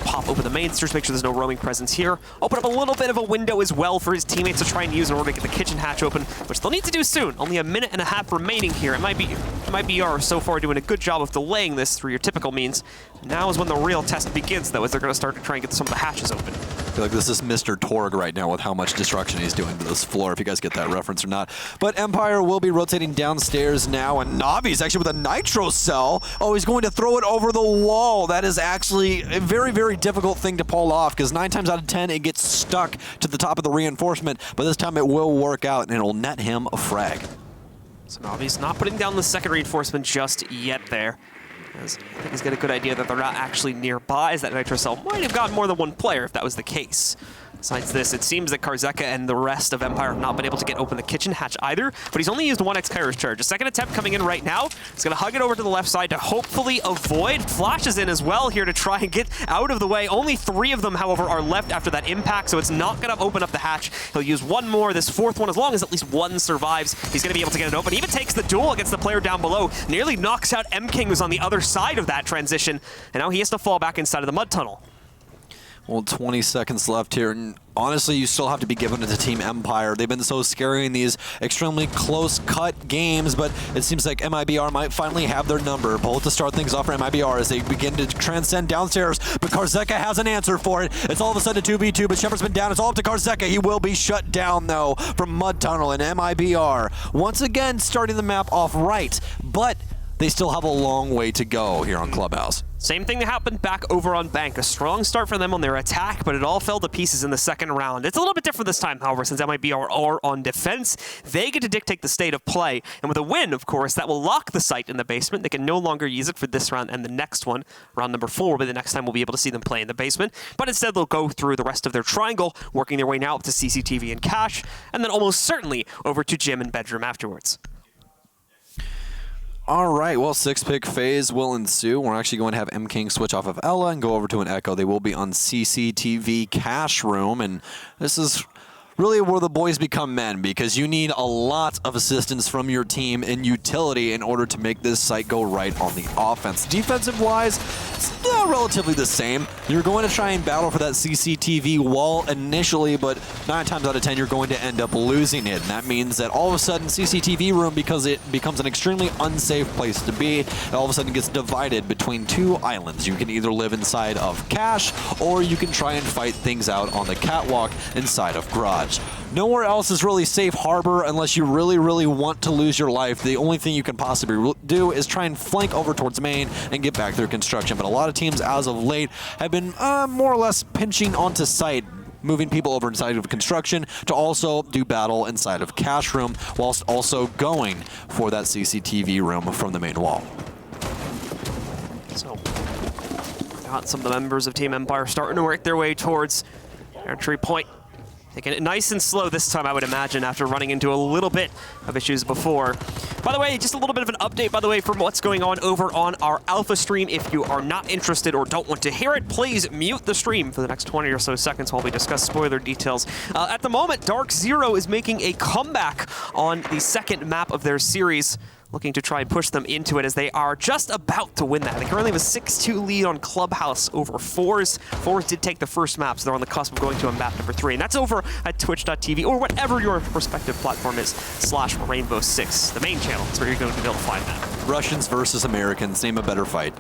Pop open the main stairs, make sure there's no roaming presence here. Open up a little bit of a window as well for his teammates to try and use in order to get the kitchen hatch open, which they'll need to do soon. Only a minute and a half remaining here. MIBR so far doing a good job of delaying this through your typical means. Now is when the real test begins, though, as they're going to start to try and get some of the hatches open. I feel like this is Mr. Torg right now with how much destruction he's doing to this floor, if you guys get that reference or not. But Empire will be rotating downstairs now, and Navi's actually with a nitro cell. Oh, he's going to throw it over the wall. That is actually a very, very difficult thing to pull off, because 9 times out of 10 it gets stuck to the top of the reinforcement, but this time it will work out, and it'll net him a frag. So Navi's not putting down the second reinforcement just yet there. I think he's got a good idea that they're not actually nearby, as that nitro cell might have gotten more than one player if that was the case. Besides this, it seems that Karzeka and the rest of Empire have not been able to get open the kitchen hatch either, but he's only used 1x Kairos charge. A second attempt coming in right now. He's going to hug it over to the left side to hopefully avoid. Flashes in as well here to try and get out of the way. Only 3 of them, however, are left after that impact, so it's not going to open up the hatch. He'll use one more. This fourth one, as long as at least one survives, he's going to be able to get it open. He even takes the duel against the player down below. Nearly knocks out M-King, who's on the other side of that transition, and now he has to fall back inside of the mud tunnel. Well, 20 seconds left here, and honestly, you still have to be given it to Team Empire. They've been so scary in these extremely close-cut games, but it seems like MIBR might finally have their number. Bolt to start things off for MIBR as they begin to transcend downstairs, but Karzeka has an answer for it. It's all of a sudden a 2v2, but Shepard's been down. It's all up to Karzeka. He will be shut down, though, from Mud Tunnel, and MIBR once again starting the map off right, but they still have a long way to go here on Clubhouse. Same thing that happened back over on Bank. A strong start for them on their attack, but it all fell to pieces in the second round. It's a little bit different this time, however, since MIBR are on defense. They get to dictate the state of play, and with a win, of course, that will lock the site in the basement. They can no longer use it for this round and the next one. Round number 4 will be the next time we'll be able to see them play in the basement, but instead they'll go through the rest of their triangle, working their way now up to CCTV and Cash, and then almost certainly over to Gym and Bedroom afterwards. All right, well, 6-pick phase will ensue. We're actually going to have M-King switch off of Ella and go over to an Echo. They will be on CCTV Cash Room, and this is really where the boys become men, because you need a lot of assistance from your team in utility in order to make this site go right on the offense. Defensive-wise, it's relatively the same. You're going to try and battle for that CCTV wall initially, but 9 times out of 10, you're going to end up losing it. And that means that all of a sudden, CCTV room, because it becomes an extremely unsafe place to be, it all of a sudden gets divided between 2 islands. You can either live inside of Cash, or you can try and fight things out on the catwalk inside of Garage. Nowhere else is really safe harbor unless you really, really want to lose your life. The only thing you can possibly do is try and flank over towards main and get back through construction. But a lot of teams, as of late, have been more or less pinching onto site, moving people over inside of construction to also do battle inside of Cash Room, whilst also going for that CCTV room from the main wall. So, got some of the members of Team Empire starting to work their way towards entry point. Taking it nice and slow this time, I would imagine, after running into a little bit of issues before. By the way, just a little bit of an update, by the way, from what's going on over on our Alpha stream. If you are not interested or don't want to hear it, please mute the stream for the next 20 or so seconds while we discuss spoiler details. At the moment, Dark Zero is making a comeback on the second map of their series, looking to try and push them into it, as they are just about to win that. They currently have a 6-2 lead on Clubhouse over Fours. Fours did take the first map, so they're on the cusp of going to a map number 3, and that's over at twitch.tv or whatever your respective platform is, /Rainbow6. The main channel is where you're going to be able to find that. Russians versus Americans, name a better fight.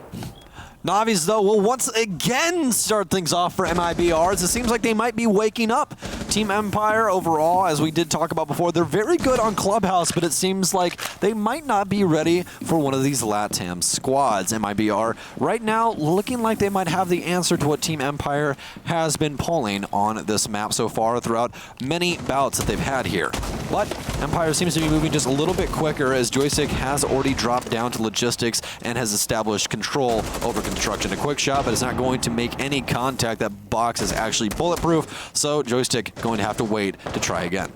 Navis, though, will once again start things off for MIBR, as it seems like they might be waking up. Team Empire, overall, as we did talk about before, they're very good on Clubhouse, but it seems like they might not be ready for one of these LATAM squads. MIBR, right now, looking like they might have the answer to what Team Empire has been pulling on this map so far throughout many bouts that they've had here. But Empire seems to be moving just a little bit quicker, as Joystick has already dropped down to logistics and has established control over construction. A quick shot, but it's not going to make any contact. That box is actually bulletproof, so Joystick going to have to wait to try again.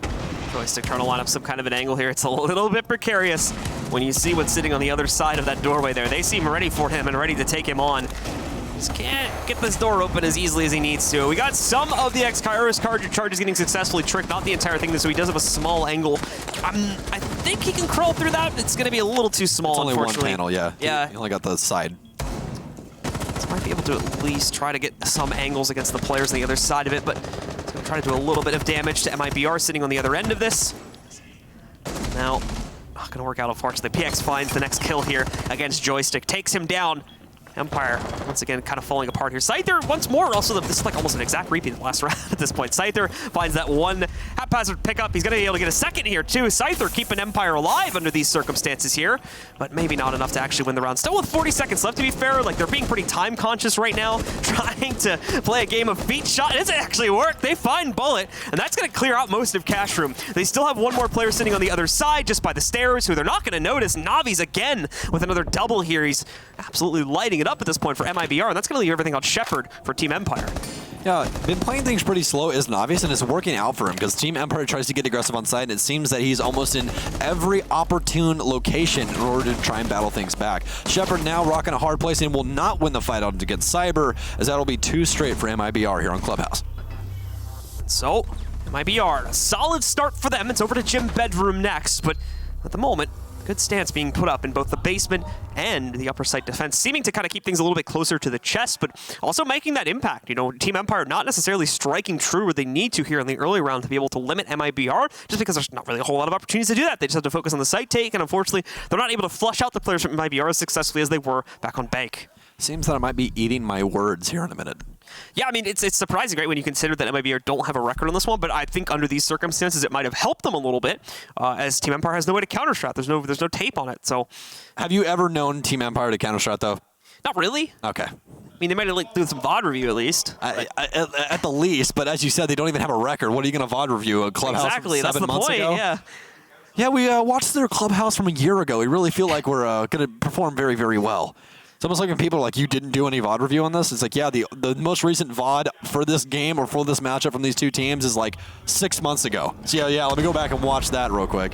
Joystick trying to line up some kind of an angle here. It's a little bit precarious. when you see what's sitting on the other side of that doorway there. They seem ready for him and ready to take him on. Just can't get this door open as easily as he needs to. We got some of the X-Kairos charges getting successfully tricked, not the entire thing, so he does have a small angle. I think he can crawl through that. It's going to be a little too small, it's only unfortunately. one panel, yeah. Yeah. He only got the side. So might be able to at least try to get some angles against the players on the other side of it, but it's going to try to do a little bit of damage to MIBR sitting on the other end of this. Now, not going to work out, unfortunately. PX finds the next kill here against Joystick, takes him down. Empire, once again, kind of falling apart here. Scyther, once more, also, this is like almost an exact repeat of the last round at this point. Scyther finds that one haphazard pickup. He's going to be able to get a second here, too. Scyther keeping Empire alive under these circumstances here, but maybe not enough to actually win the round. Still with 40 seconds left, to be fair. Like, they're being pretty time-conscious right now, trying to play a game of feet shot. It doesn't actually work. They find Bullet, and that's going to clear out most of Cash Room. They still have one more player sitting on the other side, just by the stairs, who they're not going to notice. Navi's again with another double here. He's absolutely lighting it up at this point for MIBR, and that's going to leave everything on Shepard for Team Empire. Yeah, been playing things pretty slow is Navi's, and it's working out for him because Team Empire tries to get aggressive on site, and it seems that he's almost in every opportune location in order to try and battle things back. Shepard now rocking a hard place and will not win the fight out against Cyber, as that'll be 2 straight for MIBR here on Clubhouse. So, MIBR, a solid start for them. It's over to Gym Bedroom next, but at the moment, good stance being put up in both the basement and the upper site defense, seeming to kind of keep things a little bit closer to the chest, but also making that impact. You know, Team Empire not necessarily striking true where they need to here in the early round to be able to limit MIBR, just because there's not really a whole lot of opportunities to do that. They just have to focus on the site take, and unfortunately, they're not able to flush out the players from MIBR as successfully as they were back on Bank. Seems that I might be eating my words here in a minute. Yeah, I mean, it's surprising, right, when you consider that MIBR don't have a record on this one, but I think under these circumstances, it might have helped them a little bit, as Team Empire has no way to counter-strat. There's no tape on it, so... Have you ever known Team Empire to counter-strat, though? Not really. Okay. I mean, they might have like, done some VOD review at least. At the least, but as you said, they don't even have a record. What are you going to VOD review? A Clubhouse exactly, from 7 that's the months point, ago? yeah. Yeah, we watched their Clubhouse from a year ago. We really feel like we're going to perform very, very well. It's almost like when people are like, you didn't do any VOD review on this? It's like, yeah, the most recent VOD for this game or for this matchup from these two teams is like 6 months ago. So yeah, let me go back and watch that real quick.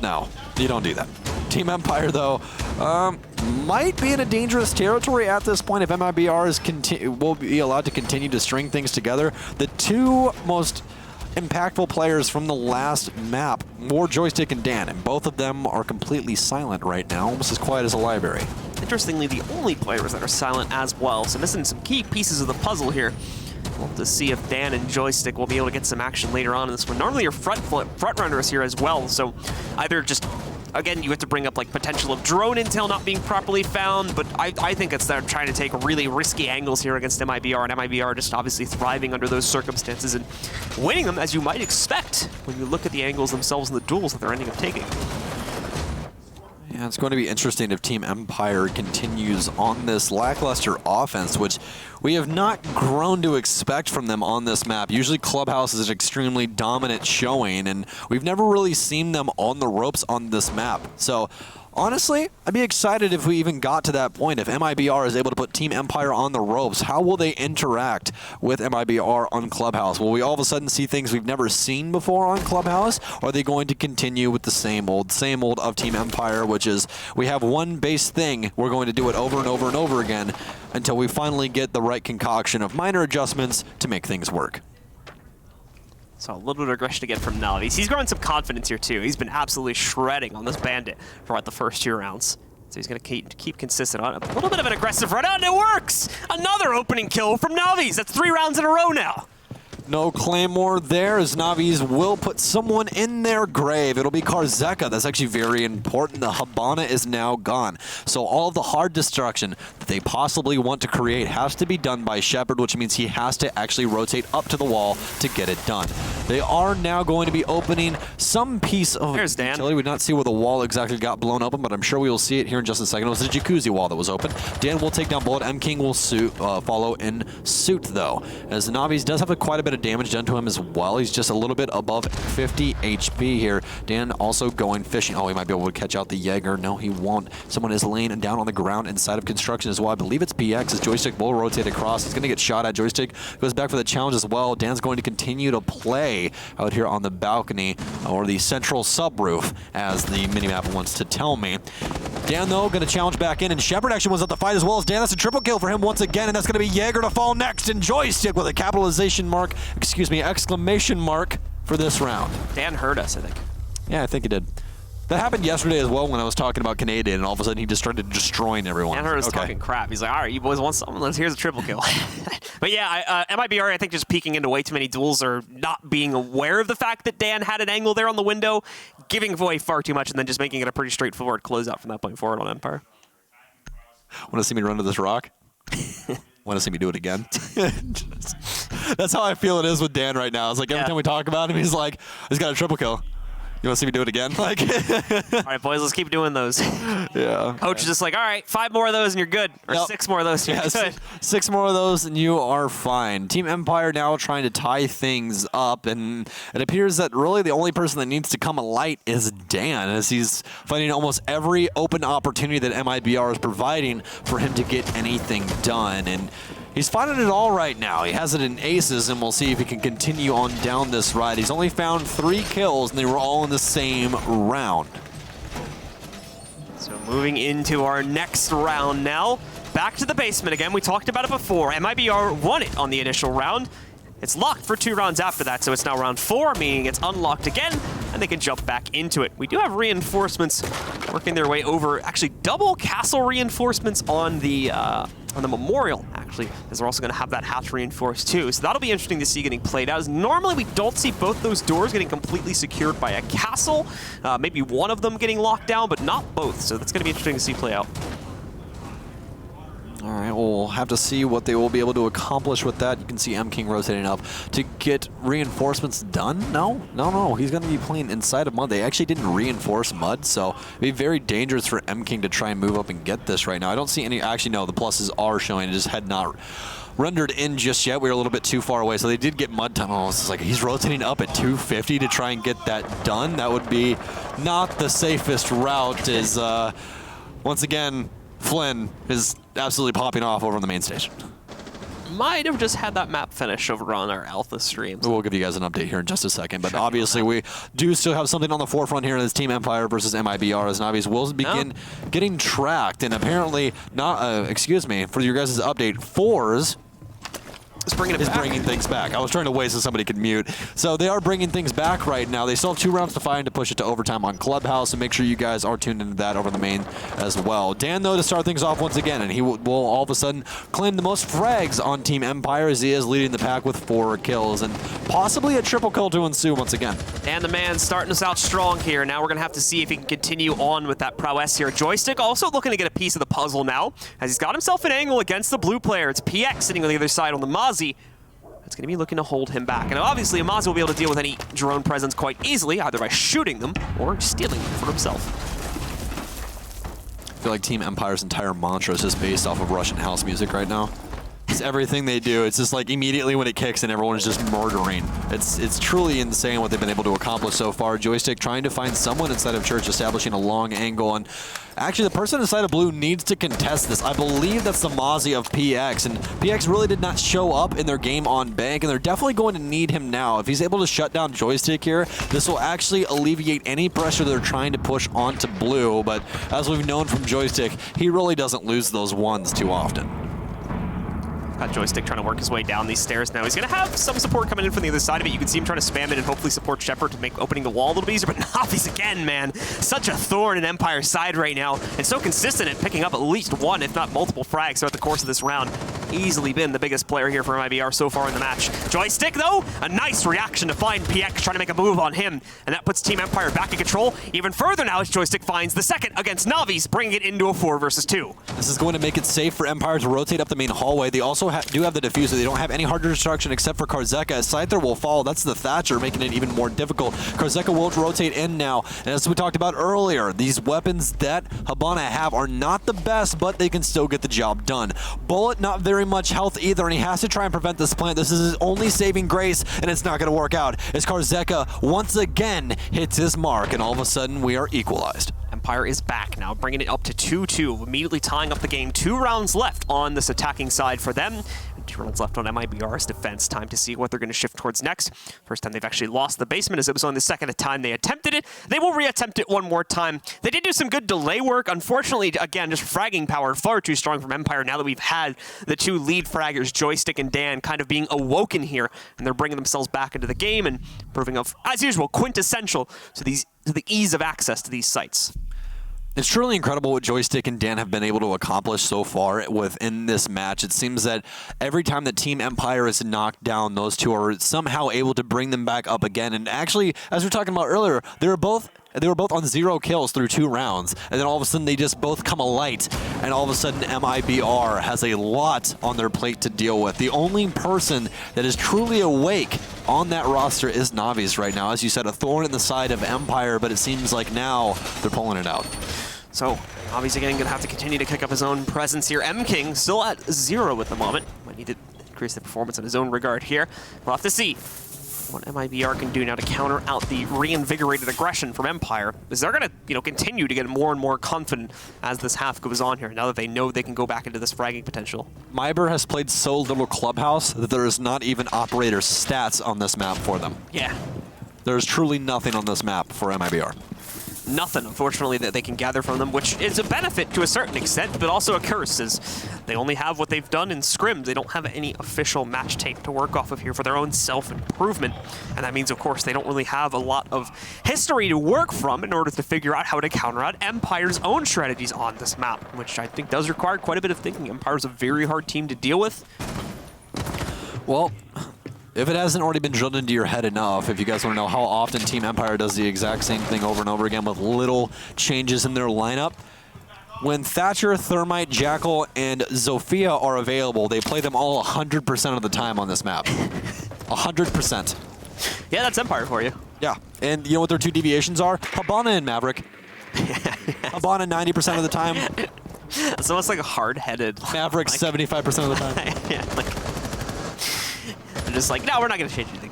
No, you don't do that. Team Empire, though, might be in a dangerous territory at this point if MIBR will be allowed to continue to string things together. The two most impactful players from the last map, War Joystick and Dan, and both of them are completely silent right now, almost as quiet as a library. Interestingly, the only players that are silent as well, so missing some key pieces of the puzzle here. We'll have to see if Dan and Joystick will be able to get some action later on in this one. Normally your front runners here as well, so either just, again, you have to bring up like potential of drone intel not being properly found, but I think it's they're trying to take really risky angles here against MIBR, and MIBR just obviously thriving under those circumstances and winning them as you might expect when you look at the angles themselves and the duels that they're ending up taking. Yeah, it's going to be interesting if Team Empire continues on this lackluster offense, which we have not grown to expect from them on this map. Usually Clubhouse is an extremely dominant showing, and we've never really seen them on the ropes on this map. So honestly, I'd be excited if we even got to that point. If MIBR is able to put Team Empire on the ropes, how will they interact with MIBR on Clubhouse? Will we all of a sudden see things we've never seen before on Clubhouse? Or are they going to continue with the same old of Team Empire, which is we have one base thing, we're going to do it over and over and over again until we finally get the right concoction of minor adjustments to make things work. So a little bit of aggression again from Navis. He's growing some confidence here too. He's been absolutely shredding on this Bandit throughout the first 2 rounds. So he's going to keep consistent on it. A little bit of an aggressive run out, and it works! Another opening kill from Navis. That's 3 rounds in a row now. No Claymore there, as Navis will put someone in their grave. It'll be Karzeka. That's actually very important. The Habana is now gone. So all of the hard destruction that they possibly want to create has to be done by Shepard, which means he has to actually rotate up to the wall to get it done. They are now going to be opening some piece of There's Dan. utility. We did not see where the wall exactly got blown open, but I'm sure we will see it here in just a second. It was the jacuzzi wall that was open. Dan will take down Bullet. M King will follow in suit, though, as Navis does have quite a bit of of damage done to him as well. He's just a little bit above 50 HP here. Dan also going fishing. Oh, he might be able to catch out the Jaeger. No, he won't. Someone is laying down on the ground inside of construction as well. I believe it's PX. His Joystick will rotate across. He's going to get shot at. Joystick goes back for the challenge as well. Dan's going to continue to play out here on the balcony or the central subroof, as the minimap wants to tell me. Dan, though, going to challenge back in, and Shepard actually wants up the fight as well as Dan. That's a triple kill for him once again, and that's going to be Jaeger to fall next, and Joystick with a capitalization mark, exclamation mark for this round. Dan heard us, I think. Yeah, I think he did. That happened yesterday as well when I was talking about Canadian, and all of a sudden he just started destroying everyone. Dan heard us talking crap. He's like, all right, you boys want something? Here's a triple kill. But yeah, MIBR, I think, just peeking into way too many duels or not being aware of the fact that Dan had an angle there on the window, giving away far too much, and then just making it a pretty straightforward closeout from that point forward on Empire. Want to see me run to this rock? Want to see me do it again? That's how I feel it is with Dan right now. It's like every time we talk about him, he's like, he's got a triple kill. You want to see me do it again? Like, all right, boys, let's keep doing those. Yeah. Coach is just like, all right, 5 more of those and you're good. Or 6 more of those and you're good. 6 more of those and you are fine. Team Empire now trying to tie things up, and it appears that really the only person that needs to come alight is Dan, as he's finding almost every open opportunity that MIBR is providing for him to get anything done. And he's finding it all right now. He has it in aces, and we'll see if he can continue on down this ride. He's only found 3 kills, and they were all in the same round. So moving into our next round now. Back to the basement again. We talked about it before. MIBR won it on the initial round. It's locked for 2 rounds after that, so it's now round 4, meaning it's unlocked again, and they can jump back into it. We do have reinforcements working their way over, actually double castle reinforcements on the memorial, actually, as they're also going to have that hatch reinforced too. So that'll be interesting to see getting played out. As normally we don't see both those doors getting completely secured by a castle, maybe one of them getting locked down, but not both. So that's going to be interesting to see play out. All right, we'll have to see what they will be able to accomplish with that. You can see M King rotating up to get reinforcements done. No, he's going to be playing inside of Mud. They actually didn't reinforce Mud, so it'd be very dangerous for M King to try and move up and get this right now. I don't see any, actually no, the pluses are showing. It just had not rendered in just yet. We were a little bit too far away, so they did get Mud tunnels. It's like he's rotating up at 250 to try and get that done. That would be not the safest route, as once again, Flynn is absolutely popping off over on the main stage. Might have just had that map finish over on our alpha streams. We'll give you guys an update here in just a second, but obviously we do still have something on the forefront here. This Team Empire versus MIBR, as Navi's will begin getting tracked, and apparently not, excuse me, for your guys' update, Fours is bringing things back. I was trying to wait so somebody could mute. So they are bringing things back right now. They still have 2 rounds to find to push it to overtime on Clubhouse, and make sure you guys are tuned into that over the main as well. Dan, though, to start things off once again, and he will all of a sudden claim the most frags on Team Empire, as he is leading the pack with 4 kills, and possibly a triple kill to ensue once again. And the man starting us out strong here. Now we're going to have to see if he can continue on with that prowess here. Joystick also looking to get a piece of the puzzle now, as he's got himself an angle against the blue player. It's PX sitting on the other side on the Mozzie. It's going to be looking to hold him back. And obviously, Mozzie will be able to deal with any drone presence quite easily, either by shooting them or stealing them for himself. I feel like Team Empire's entire mantra is just based off of Russian house music right now. It's everything they do. It's just like immediately when it kicks and everyone is just murdering. It's truly insane what they've been able to accomplish so far. Joystick trying to find someone inside of Church, establishing a long angle, and actually the person inside of blue needs to contest this. I believe that's the Mozzie of PX, and PX really did not show up in their game on bank, and they're definitely going to need him now. If he's able to shut down Joystick here, this will actually alleviate any pressure they're trying to push onto blue, but as we've known from Joystick, he really doesn't lose those ones too often. Got Joystick trying to work his way down these stairs now. He's going to have some support coming in from the other side of it. You can see him trying to spam it and hopefully support Shepard to make opening the wall a little bit easier. But Navi's again, man, such a thorn in Empire's side right now, and so consistent at picking up at least 1, if not multiple frags throughout the course of this round. Easily been the biggest player here for MIBR so far in the match. Joystick, though, a nice reaction to find PX trying to make a move on him, and that puts Team Empire back in control even further now as Joystick finds the second against Navi's, bringing it into a 4 versus 2. This is going to make it safe for Empire to rotate up the main hallway. They also do have the diffuser. They don't have any harder destruction except for Karzeka. As Scyther will fall, that's the Thatcher, making it even more difficult. Karzeka will rotate in now, and as we talked about earlier, these weapons that Habana have are not the best, but they can still get the job done. Bullet, not very very much health either, and he has to try and prevent this plant. This is his only saving grace, and it's not going to work out as Karzeka once again hits his mark, and all of a sudden we are equalized. Empire is back now, bringing it up to 2-2, immediately tying up the game. 2 rounds left on this attacking side for them. 2 rounds left on MIBR's defense. Time to see what they're going to shift towards next. First time they've actually lost the basement, as it was only the second time they attempted it. They will reattempt it one more time. They did do some good delay work. Unfortunately, again, just fragging power far too strong from Empire now that we've had the 2 lead fraggers, Joystick and Dan, kind of being awoken here, and they're bringing themselves back into the game and proving, as usual, quintessential to the ease of access to these sites. It's truly incredible what Joystick and Dan have been able to accomplish so far within this match. It seems that every time that Team Empire is knocked down, those two are somehow able to bring them back up again. And actually, as we were talking about earlier, they were both on 0 kills through 2 rounds, and then all of a sudden they just both come alight, and all of a sudden MIBR has a lot on their plate to deal with. The only person that is truly awake on that roster is Navi's right now. As you said, a thorn in the side of Empire, but it seems like now they're pulling it out. So, Navi's again going to have to continue to kick up his own presence here. M-King still at 0 at the moment. Might need to increase the performance in his own regard here. We'll have to see what MIBR can do now to counter out the reinvigorated aggression from Empire, because they're going to, continue to get more and more confident as this half goes on here, now that they know they can go back into this fragging potential. MIBR has played so little Clubhouse that there is not even operator stats on this map for them. Yeah. There's truly nothing on this map for MIBR. Nothing, unfortunately, that they can gather from them, which is a benefit to a certain extent, but also a curse, as they only have what they've done in scrims. They don't have any official match tape to work off of here for their own self-improvement, and that means, of course, they don't really have a lot of history to work from in order to figure out how to counter out Empire's own strategies on this map, which I think does require quite a bit of thinking. Empire's a very hard team to deal with. Well, if it hasn't already been drilled into your head enough, if you guys want to know how often Team Empire does the exact same thing over and over again with little changes in their lineup, when Thatcher, Thermite, Jackal, and Zofia are available, they play them all 100% of the time on this map. 100%. Yeah, that's Empire for you. Yeah, and you know what their 2 deviations are? Habana and Maverick. Habana 90% of the time. It's almost like a hard-headed. Maverick 75% of the time. Yeah, they're just like, no, we're not going to change anything.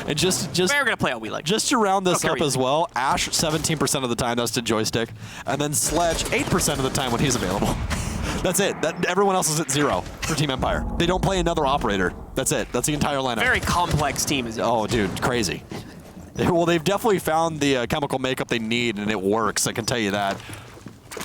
And just we're going to play how we like. Just to round this up as well, Ash 17% of the time, that's to Joystick, and then Sledge 8% of the time when he's available. That's it. Everyone else is at 0 for Team Empire. They don't play another operator. That's it. That's the entire lineup. Very complex team. Oh, dude, crazy. Well, they've definitely found the chemical makeup they need, and it works. I can tell you that.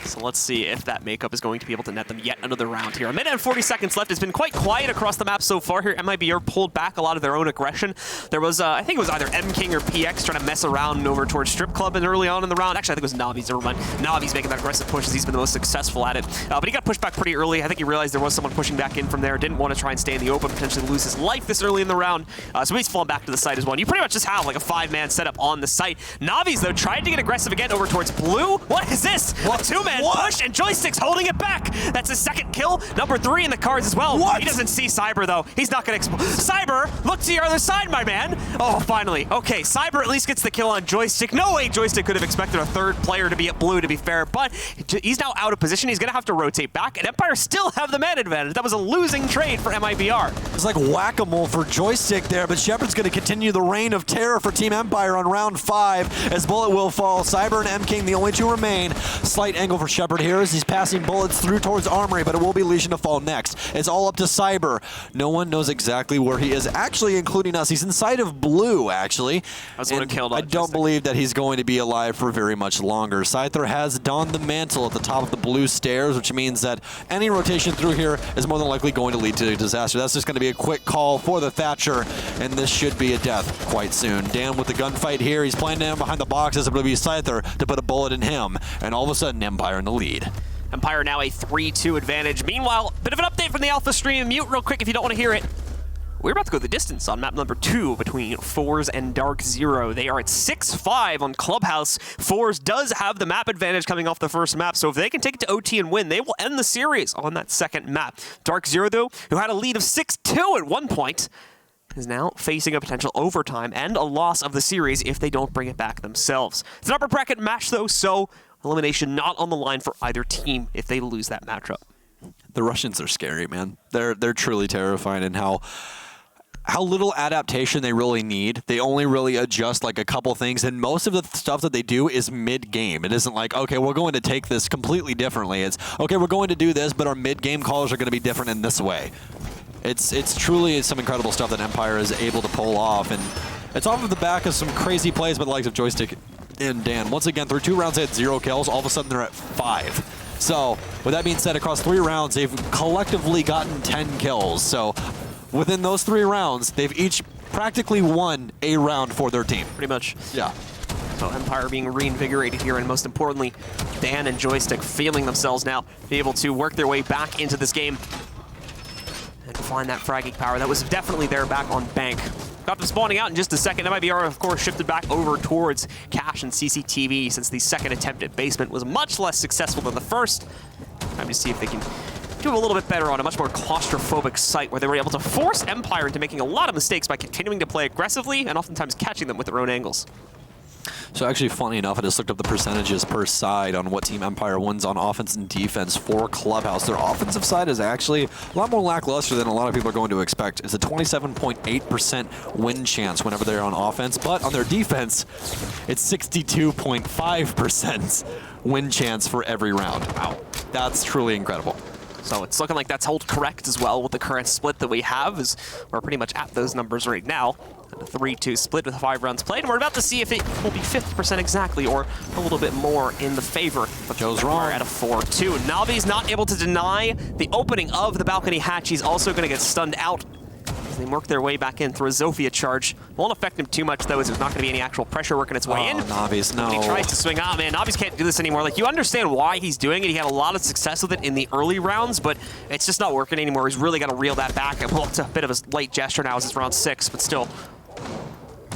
So let's see if that makeup is going to be able to net them yet another round here. A minute and 40 seconds left. It's been quite quiet across the map so far here. MIBR pulled back a lot of their own aggression. There was, I think it was either M-King or PX trying to mess around over towards Strip Club and early on in the round. Actually, I think it was Navi's. Never mind. Navi's making that aggressive push as he's been the most successful at it. But he got pushed back pretty early. I think he realized there was someone pushing back in from there. Didn't want to try and stay in the open, potentially lose his life this early in the round. So he's fallen back to the site as well. And you pretty much just have like a 5-man setup on the site. Navi's, though, tried to get aggressive again over towards Blue. What is this? What? A 2-man push, and Joystick's holding it back. That's his second kill. Number 3 in the cards as well. What? He doesn't see Cyber, though. He's not going to explode. Cyber, look to your other side, my man. Oh, finally. Okay, Cyber at least gets the kill on Joystick. No way Joystick could have expected a 3rd player to be at Blue, to be fair, but he's now out of position. He's going to have to rotate back, and Empire still have the man advantage. That was a losing trade for MIBR. It's like whack-a-mole for Joystick there, but Shepard's going to continue the reign of terror for Team Empire on round 5 as Bullet will fall. Cyber and M-King, the only 2 remain. Slight angle for Shepard here as he's passing bullets through towards Armory, but it will be Legion to fall next. It's all up to Cyber. No one knows exactly where he is, actually, including us. He's inside of Blue, actually. That's what killed I don't believe that he's going to be alive for very much longer. Scyther has donned the mantle at the top of the Blue stairs, which means that any rotation through here is more than likely going to lead to a disaster. That's just going to be a quick call for the Thatcher, and this should be a death quite soon. Dan with the gunfight here. He's playing down behind the boxes. It will be Scyther to put a bullet in him, and all of a sudden, Empire in the lead. Empire now a 3-2 advantage. Meanwhile, bit of an update from the Alpha stream. Mute real quick if you don't want to hear it. We're about to go the distance on map number 2 between Fours and Dark Zero. They are at 6-5 on Clubhouse. Fours does have the map advantage coming off the first map, so if they can take it to OT and win, they will end the series on that second map. Dark Zero, though, who had a lead of 6-2 at one point, is now facing a potential overtime and a loss of the series if they don't bring it back themselves. It's an upper bracket match, though, so elimination not on the line for either team if they lose that matchup. The Russians are scary, man. They're truly terrifying, and how little adaptation they really need. They only really adjust like a couple things, and most of the stuff that they do is mid-game. It isn't like, okay, we're going to take this completely differently. It's, okay, we're going to do this, but our mid-game calls are going to be different in this way. It's truly some incredible stuff that Empire is able to pull off, and it's off of the back of some crazy plays by the likes of Joystick and Dan. Once again, through 2 rounds, they had 0 kills. All of a sudden, they're at 5. So, with that being said, across 3 rounds, they've collectively gotten 10 kills. So, within those 3 rounds, they've each practically won a round for their team. Pretty much. Yeah. So Empire being reinvigorated here, and most importantly, Dan and Joystick feeling themselves now, be able to work their way back into this game and find that fragging power that was definitely there back on Bank. Got them spawning out in just a second. MIBR, of course, shifted back over towards Cash and CCTV since the second attempt at Basement was much less successful than the first. Time to see if they can do a little bit better on a much more claustrophobic site where they were able to force Empire into making a lot of mistakes by continuing to play aggressively and oftentimes catching them with their own angles. So actually, funny enough, I just looked up the percentages per side on what Team Empire wins on offense and defense for Clubhouse. Their offensive side is actually a lot more lackluster than a lot of people are going to expect. It's a 27.8% win chance whenever they're on offense, but on their defense, it's 62.5% win chance for every round. Wow, that's truly incredible. So it's looking like that's held correct as well with the current split that we have, as we're pretty much at those numbers right now. A 3-2 split with 5 rounds played, and we're about to see if it will be 50% exactly or a little bit more in the favor. But Joe's wrong. At a 4-2. Navi's not able to deny the opening of the balcony hatch. He's also going to get stunned out as they work their way back in through a Zofia charge. Won't affect him too much, though, as there's not going to be any actual pressure working its way in. Navi's, no. When he tries to swing out, man, Navi's can't do this anymore. Like, you understand why he's doing it. He had a lot of success with it in the early rounds, but it's just not working anymore. He's really got to reel that back. Well, it's a bit of a late gesture now as it's round 6, but still.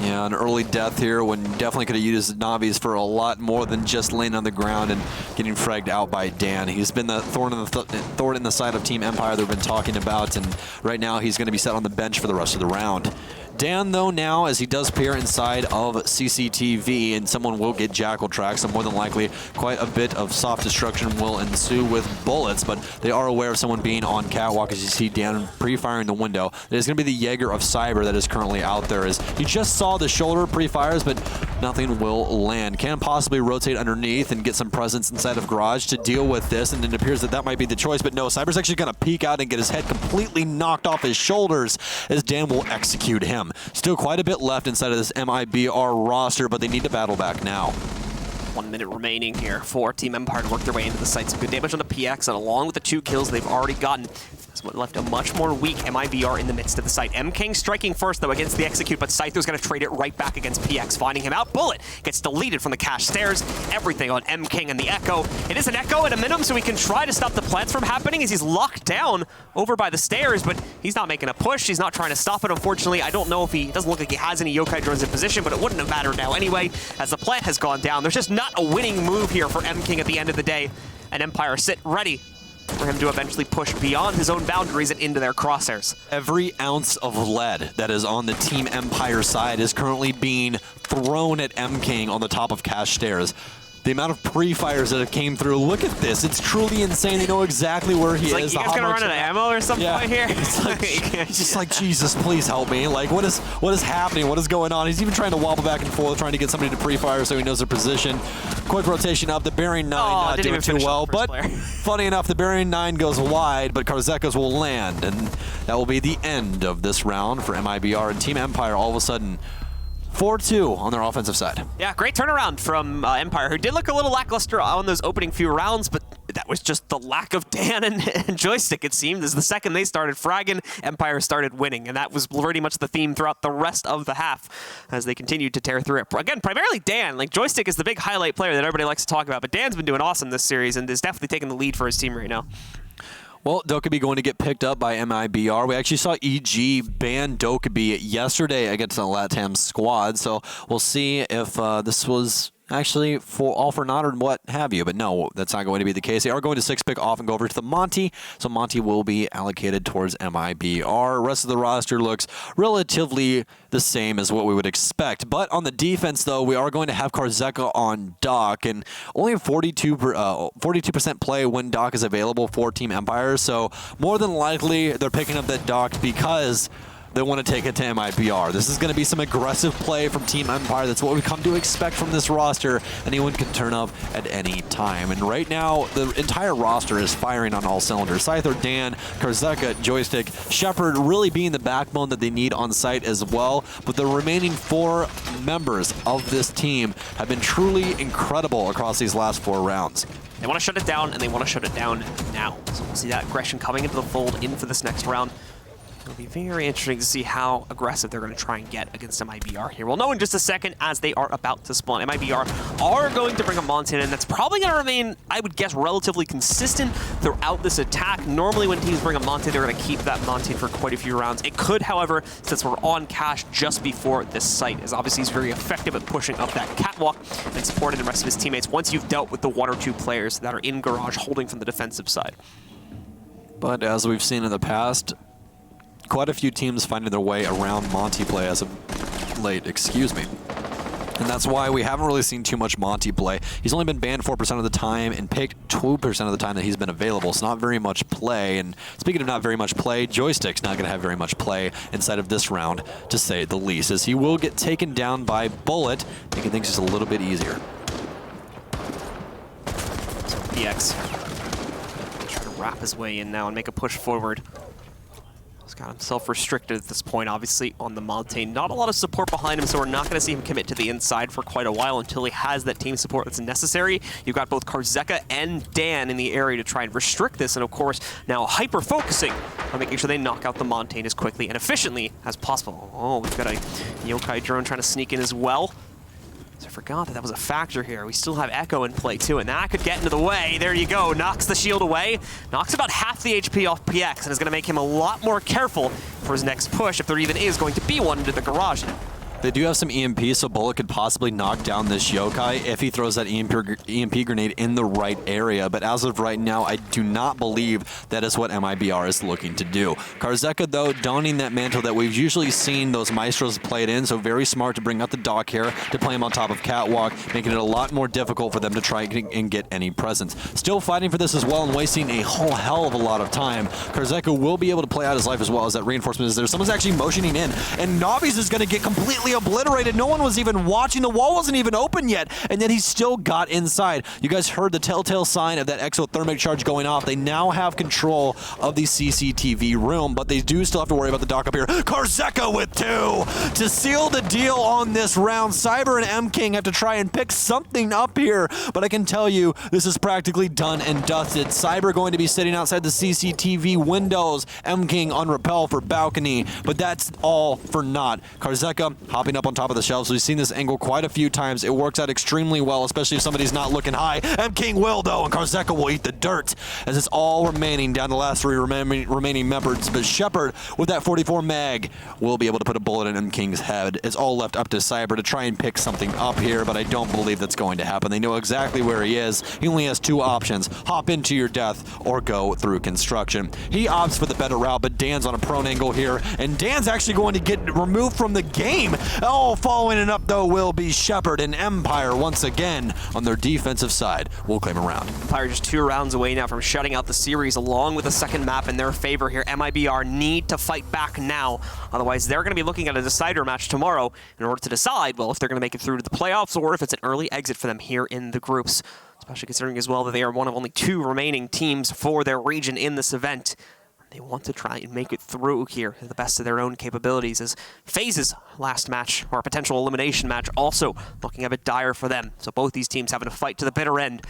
Yeah, an early death here when definitely could have used Navi's for a lot more than just laying on the ground and getting fragged out by Dan. He's been the thorn in the side of Team Empire that we've been talking about, and right now he's going to be set on the bench for the rest of the round. Dan, though, now, as he does peer inside of CCTV, and someone will get Jackal tracks, so more than likely quite a bit of soft destruction will ensue with bullets, but they are aware of someone being on catwalk as you see Dan pre-firing the window. It is going to be the Jaeger of Cyber that is currently out there, as he just saw the shoulder pre-fires, but nothing will land. Can possibly rotate underneath and get some presence inside of Garage to deal with this, and it appears that that might be the choice, but no, Cyber's actually going to peek out and get his head completely knocked off his shoulders as Dan will execute him. Still quite a bit left inside of this MIBR roster, but they need to battle back now. 1 minute remaining here for Team Empire to work their way into the site. Some good damage on the PX, and along with the 2 kills they've already gotten, has left a much more weak MIBR in the midst of the site. M-King striking first, though, against the Execute, but Scyther's going to trade it right back against PX, finding him out. Bullet gets deleted from the cache stairs. Everything on M-King and the Echo. It is an Echo at a minimum, so we can try to stop the plants from happening as he's locked down over by the stairs, but he's not making a push. He's not trying to stop it, unfortunately. I don't know if he doesn't look like he has any yokai drones in position, but it wouldn't have mattered now anyway, as the plant has gone down. There's just not a winning move here for M-King at the end of the day, and Empire sit ready for him to eventually push beyond his own boundaries and into their crosshairs. Every ounce of lead that is on the Team Empire side is currently being thrown at M-King on the top of cache stairs. The amount of pre-fires that have came through, look at this. It's truly insane. They know exactly where he is. You guys gonna run out of ammo or something here? It's just like, Jesus, please help me. Like, what is happening? What is going on? He's even trying to wobble back and forth, trying to get somebody to pre-fire so he knows their position. Quick rotation up. The Bearing 9 not doing too well, but funny enough, the Bearing 9 goes wide, but Karzeka's will land, and that will be the end of this round for MIBR, and Team Empire all of a sudden 4-2 on their offensive side. Yeah, great turnaround from Empire, who did look a little lackluster on those opening few rounds, but that was just the lack of Dan and Joystick, it seemed, as the second they started fragging, Empire started winning, and that was pretty much the theme throughout the rest of the half as they continued to tear through it. Again, primarily Dan. Like, Joystick is the big highlight player that everybody likes to talk about, but Dan's been doing awesome this series and is definitely taking the lead for his team right now. Well, Dokkaebi going to get picked up by MIBR. We actually saw EG ban Dokkaebi yesterday against the LATAM squad, so we'll see if this was actually for all for naught or what have you. But no, that's not going to be the case. They are going to 6-pick off and go over to the Monty. So Monty will be allocated towards MIBR. Rest of the roster looks relatively the same as what we would expect. But on the defense, though, we are going to have Karzeka on Doc, and only 42% play when Doc is available for Team Empire. So more than likely, they're picking up that Doc because they want to take it to MIBR. This is going to be some aggressive play from Team Empire. That's what we've come to expect from this roster. Anyone can turn up at any time. And right now, the entire roster is firing on all cylinders. Scyther, Dan, Karzeka, Joystick, Shepard really being the backbone that they need on site as well. But the remaining 4 members of this team have been truly incredible across these last 4 rounds. They want to shut it down, and they want to shut it down now. So we'll see that aggression coming into the fold in for this next round. It'll be very interesting to see how aggressive they're going to try and get against MIBR here. We'll know in just a second as they are about to spawn. MIBR are going to bring a Monty in, and that's probably going to remain, I would guess, relatively consistent throughout this attack. Normally when teams bring a Monty, they're going to keep that Monty for quite a few rounds. It could, however, since we're on cash just before this site, as obviously he's very effective at pushing up that catwalk and supporting the rest of his teammates once you've dealt with the 1 or 2 players that are in garage holding from the defensive side. But as we've seen in the past, quite a few teams finding their way around Monty play as of late, excuse me. And that's why we haven't really seen too much Monty play. He's only been banned 4% of the time and picked 2% of the time that he's been available, so not very much play. And speaking of not very much play, Joystick's not going to have very much play inside of this round, to say the least, as he will get taken down by Bullet, making things just a little bit easier. So BX trying to wrap his way in now and make a push forward. He's got himself restricted at this point, obviously, on the Monty. Not a lot of support behind him, so we're not going to see him commit to the inside for quite a while until he has that team support that's necessary. You've got both Karzeka and Dan in the area to try and restrict this, and of course, now hyper-focusing on making sure they knock out the Monty as quickly and efficiently as possible. Oh, we've got a Yokai drone trying to sneak in as well. I forgot that was a factor here. We still have Echo in play too, and that could get into the way. There you go, knocks the shield away, knocks about half the HP off PX, and is going to make him a lot more careful for his next push, if there even is going to be one into the garage now. They do have some EMP, so Bullet could possibly knock down this Yokai if he throws that EMP grenade in the right area. But as of right now, I do not believe that is what MIBR is looking to do. Karzeka, though, donning that mantle that we've usually seen those Maestros played in, so very smart to bring out the Dock here to play him on top of Catwalk, making it a lot more difficult for them to try and get any presence. Still fighting for this as well and wasting a whole hell of a lot of time. Karzeka will be able to play out his life as well as that reinforcement is there. Someone's actually motioning in, and Navi's is going to get completely obliterated. No one was even watching. The wall wasn't even open yet, and then he still got inside. You guys heard the telltale sign of that exothermic charge going off. They now have control of the CCTV room, but they do still have to worry about the dock up here. Karzeka with 2 to seal the deal on this round. Cyber and M-King have to try and pick something up here, but I can tell you this is practically done and dusted. Cyber going to be sitting outside the CCTV windows. M-King on rappel for balcony, but that's all for naught. Karzeka hopping up on top of the shelves. We've seen this angle quite a few times. It works out extremely well, especially if somebody's not looking high. M-King will, though, and Karzeka will eat the dirt as it's all remaining down the last 3 remaining members. But Shepard, with that 44 mag, will be able to put a bullet in M-King's head. It's all left up to Cyber to try and pick something up here, but I don't believe that's going to happen. They know exactly where he is. He only has 2 options: hop into your death or go through construction. He opts for the better route, but Dan's on a prone angle here, and Dan's actually going to get removed from the game. Oh, following it up, though, will be Shepard, and Empire once again on their defensive side will claim a round. Empire just 2 rounds away now from shutting out the series, along with the second map in their favor here. MIBR need to fight back now. Otherwise, they're going to be looking at a decider match tomorrow in order to decide, well, if they're going to make it through to the playoffs or if it's an early exit for them here in the groups. Especially considering as well that they are one of only 2 remaining teams for their region in this event. They want to try and make it through here to the best of their own capabilities, as FaZe's last match, or a potential elimination match, also looking a bit dire for them. So both these teams having to fight to the bitter end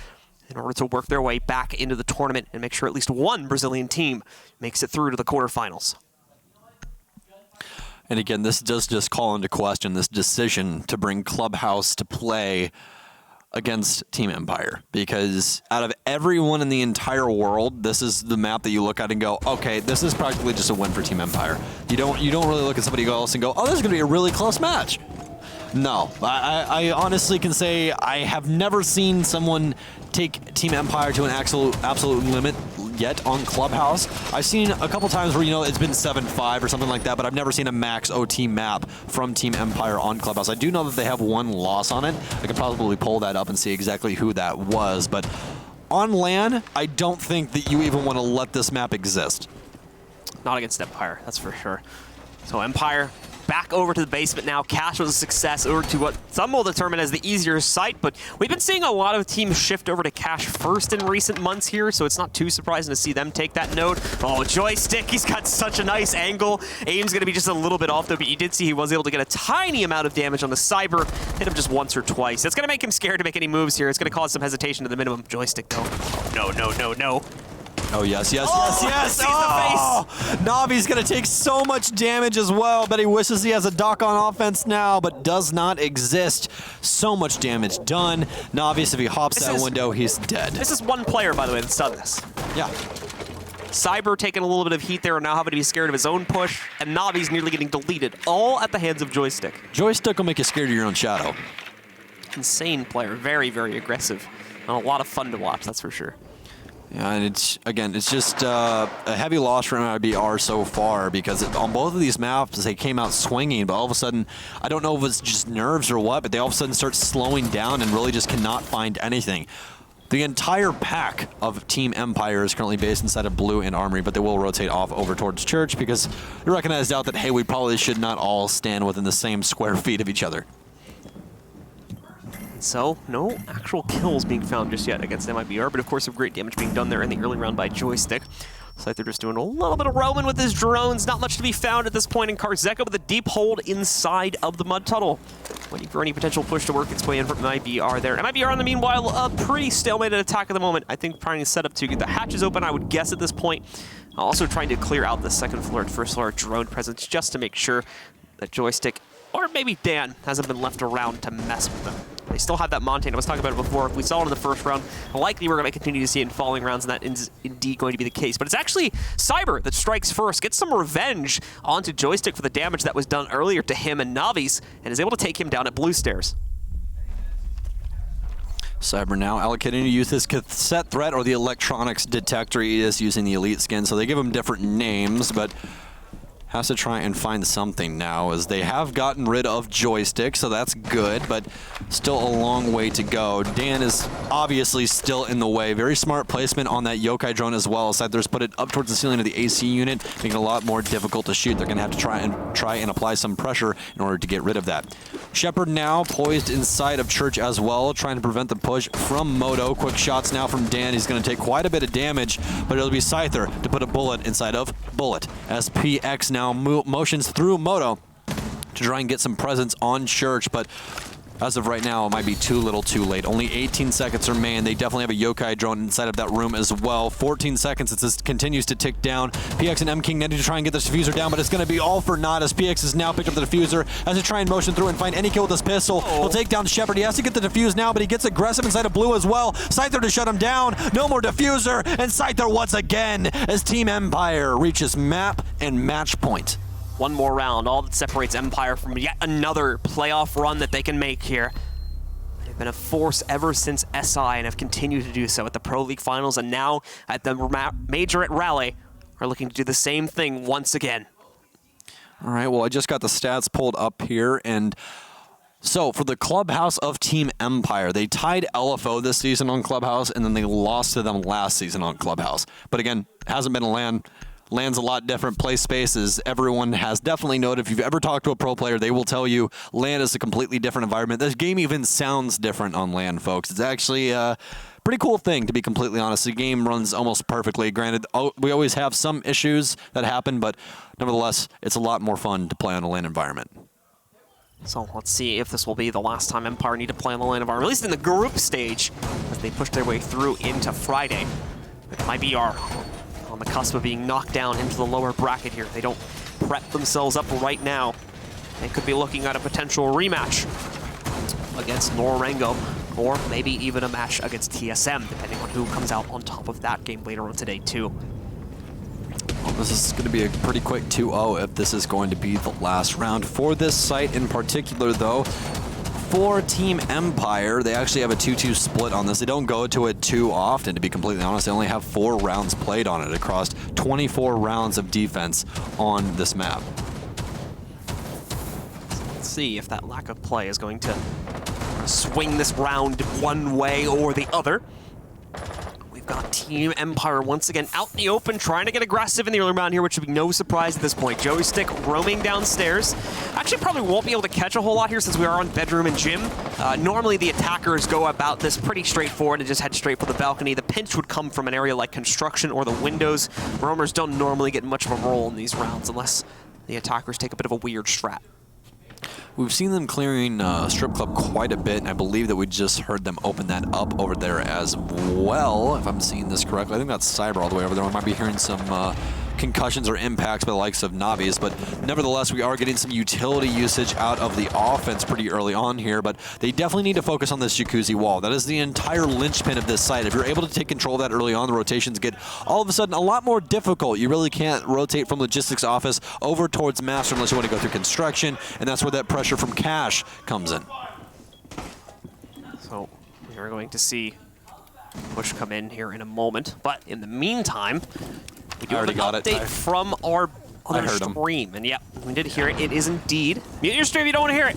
in order to work their way back into the tournament and make sure at least one Brazilian team makes it through to the quarterfinals. And again, this does just call into question this decision to bring Clubhouse to play against Team Empire, because out of everyone in the entire world, this is the map that you look at and go, okay, this is practically just a win for Team Empire. You don't really look at somebody else and go, oh, this is going to be a really close match. No, I honestly can say I have never seen someone take Team Empire to an absolute limit yet on Clubhouse. I've seen a couple times where, you know, it's been 7-5 or something like that, but I've never seen a max OT map from Team Empire on Clubhouse. I do know that they have one loss on it. I could probably pull that up and see exactly who that was, but on LAN, I don't think that you even want to let this map exist. Not against Empire, that's for sure. So Empire back over to the basement now. Cash was a success over to what some will determine as the easier site, but we've been seeing a lot of teams shift over to Cash first in recent months here, so it's not too surprising to see them take that node. Oh, Joystick, he's got such a nice angle. Aim's going to be just a little bit off, though, but you did see he was able to get a tiny amount of damage on the Cyber. Hit him just once or twice. That's going to make him scared to make any moves here. It's going to cause some hesitation to the minimum. Joystick, though. No, no, no, no. Oh, yes, yes, Oh, yes, yes. sees the face. Navi's going to take so much damage as well, but he wishes he has a dock on offense now, but does not exist. So much damage done. Navi, if he hops that window, he's dead. This is one player, by the way, that's done this. Yeah. Cyber taking a little bit of heat there and now having to be scared of his own push, and Navi's nearly getting deleted, all at the hands of Joystick. Joystick will make you scared of your own shadow. Insane player, very, very aggressive, and a lot of fun to watch, that's for sure. Yeah, and it's just a heavy loss for MIBR so far because on both of these maps, they came out swinging, but all of a sudden, I don't know if it's just nerves or what, but they all of a sudden start slowing down and really just cannot find anything. The entire pack of Team Empire is currently based inside of Blue and Armory, but they will rotate off over towards Church because they recognized out that, hey, we probably should not all stand within the same square feet of each other. So, no actual kills being found just yet against MIBR, but of course some great damage being done there in the early round by Joystick. Looks like they're just doing a little bit of roaming with his drones. Not much to be found at this point in Karzeka with a deep hold inside of the mud tunnel. Waiting for any potential push to work its way in from MIBR there. MIBR in the meanwhile, a pretty stalemated attack at the moment. I think trying to set up to get the hatches open, I would guess at this point. Also trying to clear out the second floor and first floor drone presence just to make sure that Joystick, or maybe Dan, hasn't been left around to mess with them. They still have that Montane. I was talking about it before. We saw it in the first round. Likely we're going to continue to see it in following rounds, and that is indeed going to be the case. But it's actually Cyber that strikes first, gets some revenge onto Joystick for the damage that was done earlier to him and Navi's, and is able to take him down at Blue Stairs. Cyber now allocating to use his cassette threat or the electronics detector. He is using the elite skin, so they give him different names, but has to try and find something now as they have gotten rid of Joystick, so that's good, but still a long way to go. Dan is obviously still in the way. Very smart placement on that Yokai drone as well. Scyther's put it up towards the ceiling of the AC unit, making it a lot more difficult to shoot. They're going to have to try and apply some pressure in order to get rid of that. Shepard now poised inside of Church as well, trying to prevent the push from Moto. Quick shots now from Dan. He's going to take quite a bit of damage, but it'll be Scyther to put a bullet inside of Bullet. As PX now motions through Moto to try and get some presence on Church, but as of right now, it might be too little too late. Only 18 seconds remain. They definitely have a Yokai drone inside of that room as well. 14 seconds as this continues to tick down. PX and M-King need to try and get the diffuser down, but it's going to be all for naught as PX has now picked up the diffuser. Has to try and motion through and find any kill with this pistol. He'll take down Shepard. He has to get the diffuse now, but he gets aggressive inside of Blue as well. Scyther to shut him down. No more diffuser, and Scyther once again as Team Empire reaches map and match point. One more round, all that separates Empire from yet another playoff run that they can make here. They've been a force ever since SI and have continued to do so at the Pro League Finals, and now at the Major at Raleigh are looking to do the same thing once again. All right, well, I just got the stats pulled up here, and so for the Clubhouse of Team Empire, they tied LFO this season on Clubhouse, and then they lost to them last season on Clubhouse. But again, hasn't been a LAN. LAN's a lot different. Play spaces, everyone has definitely noted. If you've ever talked to a pro player, they will tell you LAN is a completely different environment. This game even sounds different on LAN, folks. It's actually a pretty cool thing, to be completely honest. The game runs almost perfectly. Granted, we always have some issues that happen, but nevertheless, it's a lot more fun to play on a LAN environment. So let's see if this will be the last time Empire need to play on the LAN environment, at least in the group stage, as they push their way through into Friday. With MIBR on the cusp of being knocked down into the lower bracket here. They don't prep themselves up right now. They could be looking at a potential rematch against Norengo, or maybe even a match against TSM, depending on who comes out on top of that game later on today, too. Well, this is going to be a pretty quick 2-0 if this is going to be the last round. For this site in particular, though, for Team Empire, they actually have a 2-2 split on this. They don't go to it too often, to be completely honest. They only have 4 rounds played on it across 24 rounds of defense on this map. Let's see if that lack of play is going to swing this round one way or the other. We've got Team Empire once again out in the open, trying to get aggressive in the early round here, which should be no surprise at this point. Joystick roaming downstairs. Actually, probably won't be able to catch a whole lot here since we are on bedroom and gym. Normally, the attackers go about this pretty straightforward and just head straight for the balcony. The pinch would come from an area like construction or the windows. Roamers don't normally get much of a role in these rounds unless the attackers take a bit of a weird strat. We've seen them clearing Strip Club quite a bit, and I believe that we just heard them open that up over there as well, if I'm seeing this correctly. I think that's Cyber all the way over there. We might be hearing some concussions or impacts by the likes of Navi's, but nevertheless, we are getting some utility usage out of the offense pretty early on here, but they definitely need to focus on this jacuzzi wall. That is the entire linchpin of this site. If you're able to take control of that early on, the rotations get all of a sudden a lot more difficult. You really can't rotate from logistics office over towards master unless you want to go through construction, and that's where that pressure from Cash comes in. So we are going to see push come in here in a moment, but in the meantime, we do have an update from our other stream. And yeah, we did hear it. It is indeed mute your stream if you don't want to hear it.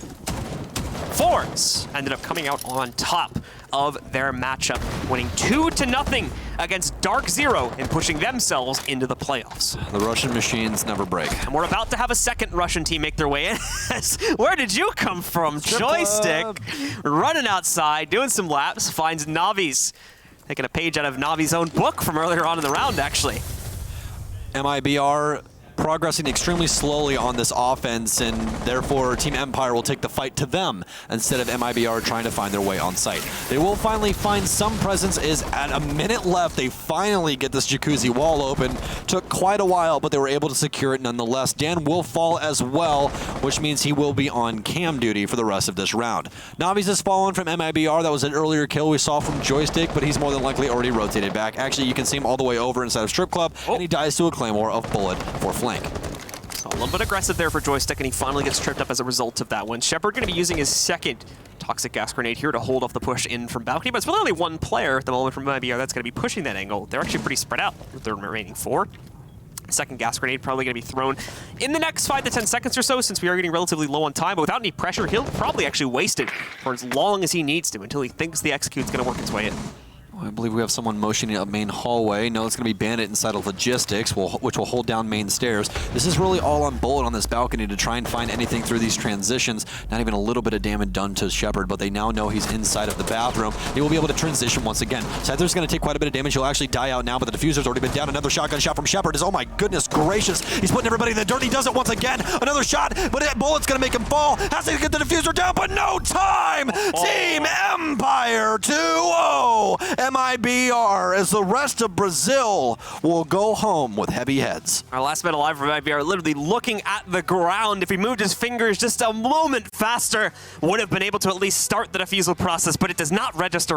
Force ended up coming out on top of their matchup, winning 2-0 against Dark Zero and pushing themselves into the playoffs. The Russian machines never break. And we're about to have a second Russian team make their way in. Where did you come from? Joystick running outside, doing some laps, finds Navi's. Taking a page out of Navi's own book from earlier on in the round, actually. MIBR progressing extremely slowly on this offense, and therefore Team Empire will take the fight to them instead of MIBR trying to find their way on site. They will finally find some presence. Is at a minute left. They finally get this jacuzzi wall open. Took quite a while, but they were able to secure it nonetheless. Dan will fall as well, which means he will be on cam duty for the rest of this round. Navi's has fallen from MIBR. That was an earlier kill we saw from Joystick, but he's more than likely already rotated back. Actually, you can see him all the way over inside of Strip Club, and he dies to a Claymore of Bullet for flank. So a little bit aggressive there for Joystick, and he finally gets tripped up as a result of that one. Shepard going to be using his second toxic gas grenade here to hold off the push in from balcony, but it's really only one player at the moment from MIBR that's going to be pushing that angle. They're actually pretty spread out with their remaining 4. Second gas grenade probably going to be thrown in the next 5 to 10 seconds or so, since we are getting relatively low on time, but without any pressure, he'll probably actually waste it for as long as he needs to until he thinks the execute's going to work its way in. I believe we have someone motioning up main hallway. No, it's going to be Bandit inside of logistics, which will hold down main stairs. This is really all on Bullet on this balcony to try and find anything through these transitions. Not even a little bit of damage done to Shepard, but they now know he's inside of the bathroom. He will be able to transition once again. Scyther's going to take quite a bit of damage. He'll actually die out now, but the diffuser's already been down. Another shotgun shot from Shepard is, oh my goodness gracious. He's putting everybody in the dirt. He does it once again. Another shot, but Bullet's going to make him fall. Has to get the diffuser down, but no time. Team Empire 2-0. MIBR. As the rest of Brazil will go home with heavy heads. Our last man alive from MIBR literally looking at the ground. If he moved his fingers just a moment faster, would have been able to at least start the defusal process, but it does not register